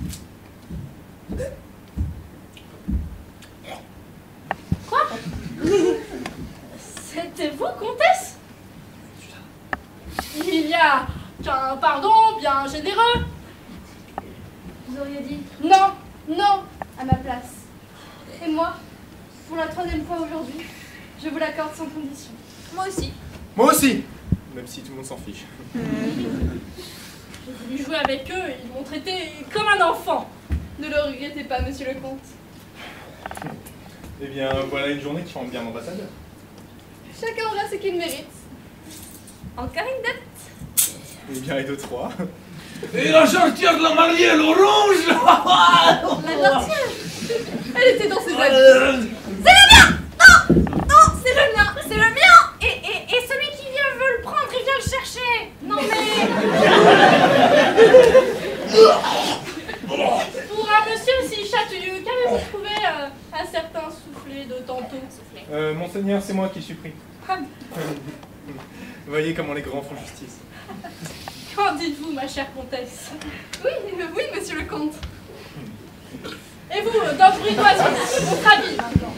D: Quoi? C'était vous, comtesse? Il y a qu'un pardon bien généreux.
G: Vous auriez dit non, non à ma place. Et moi, pour la 3e fois aujourd'hui, je vous l'accorde sans condition.
B: Moi aussi.
A: Moi aussi! Même si tout le monde s'en fiche.
D: J'ai voulu jouer avec eux et ils m'ont traité comme un enfant.
G: Ne le regrettez pas, monsieur le comte.
A: Eh bien, voilà une journée qui rend bien l'ambassadeur.
G: Chacun aura ce qu'il mérite.
B: Encore une dot.
A: Eh bien, et deux, trois.
H: Et la charretière de la mariée, l'orange.
G: La sorcière. Elle était dans ses habits.
E: C'est le mien! Non! Non, c'est le mien! C'est le mien! Et celui qui vient veut le prendre, il vient le chercher! mais... Non mais...
D: Pour un monsieur si chatouilleux, qu'avez-vous trouvé un certain soufflé de tantôt?
A: Monseigneur, c'est moi qui suis pris.
D: Ah,
A: Vous voyez comment les grands font justice.
D: qu'en dites-vous, ma chère comtesse?
G: Oui, monsieur le comte.
D: Et vous, dans le bruit d'oiseau, votre avis maintenant?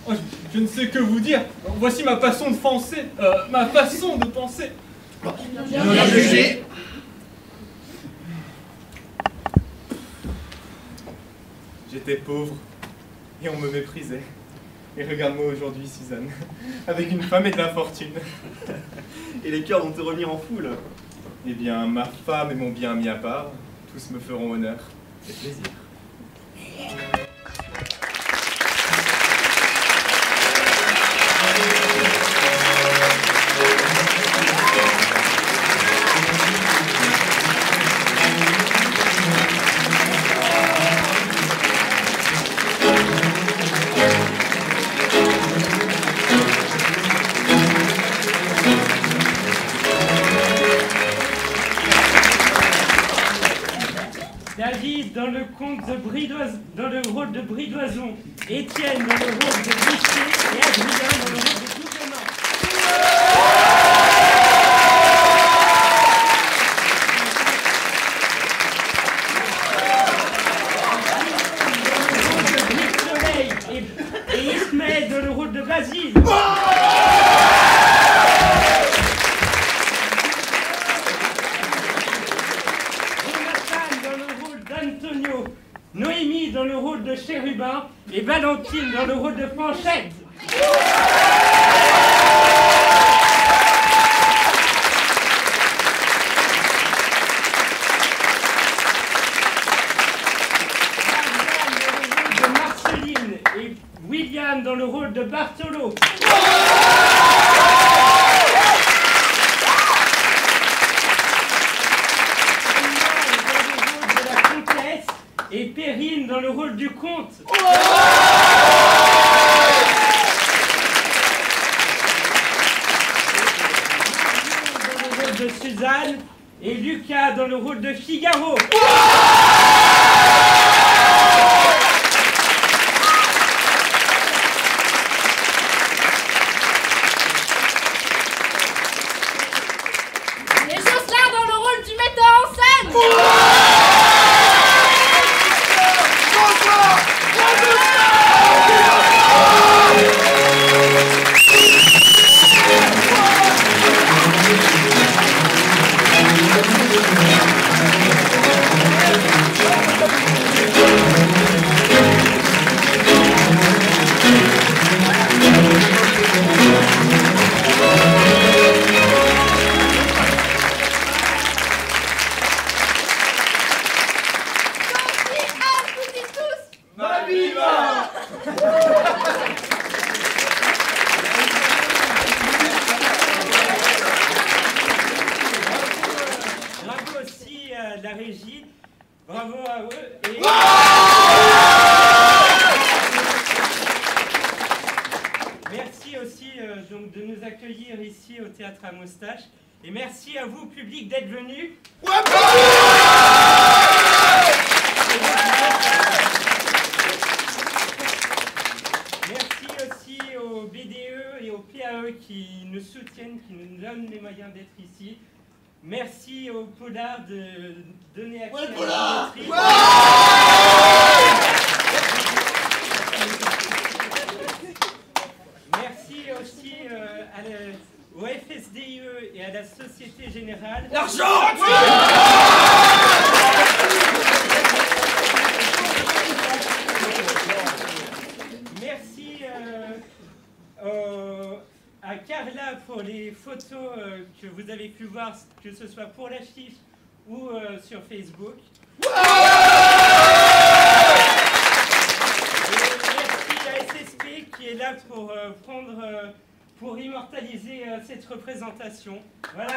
J: Oh, je ne sais que vous dire. Voici ma façon de penser. Ma façon de penser.
H: Bien jugé.
A: J'étais pauvre et on me méprisait. Et regarde-moi aujourd'hui, Suzanne, avec une femme et de la fortune.
C: Et les cœurs vont te revenir en foule.
A: Eh bien, ma femme et mon bien mis à part, tous me feront honneur et plaisir.
N: David dans le conte de Bridoison, dans le rôle de Bridoison, Étienne dans le rôle de Boucher et Adrien dans le rôle de Gouvernement. Soleil et Ismaël dans le rôle de Basile. Antonio, Noémie dans le rôle de Chérubin et Valentine dans le rôle de Fanchette. De Marceline et William dans le rôle de Bartolo. Et Perrine dans le rôle du comte. Dans le rôle de Suzanne et Lucas dans le rôle de Figaro.
D: Et Jocelyn dans le rôle du metteur en scène. Bravo aussi à la régie, bravo à eux et... Merci aussi donc de nous accueillir ici au Théâtre à Moustache et merci à vous public d'être venus. Merci aussi au BDE et au PAE qui nous soutiennent, qui nous donnent les moyens d'être ici. Merci au Polar de donner accès à la billetterie. Merci aussi au FSDIE et à la Société Générale.
H: L'argent!
N: Merci à Carla pour les photos que vous avez pu voir, que ce soit pour l'affiche ou sur Facebook. Et merci à SSP qui est là pour pour immortaliser cette représentation. Voilà.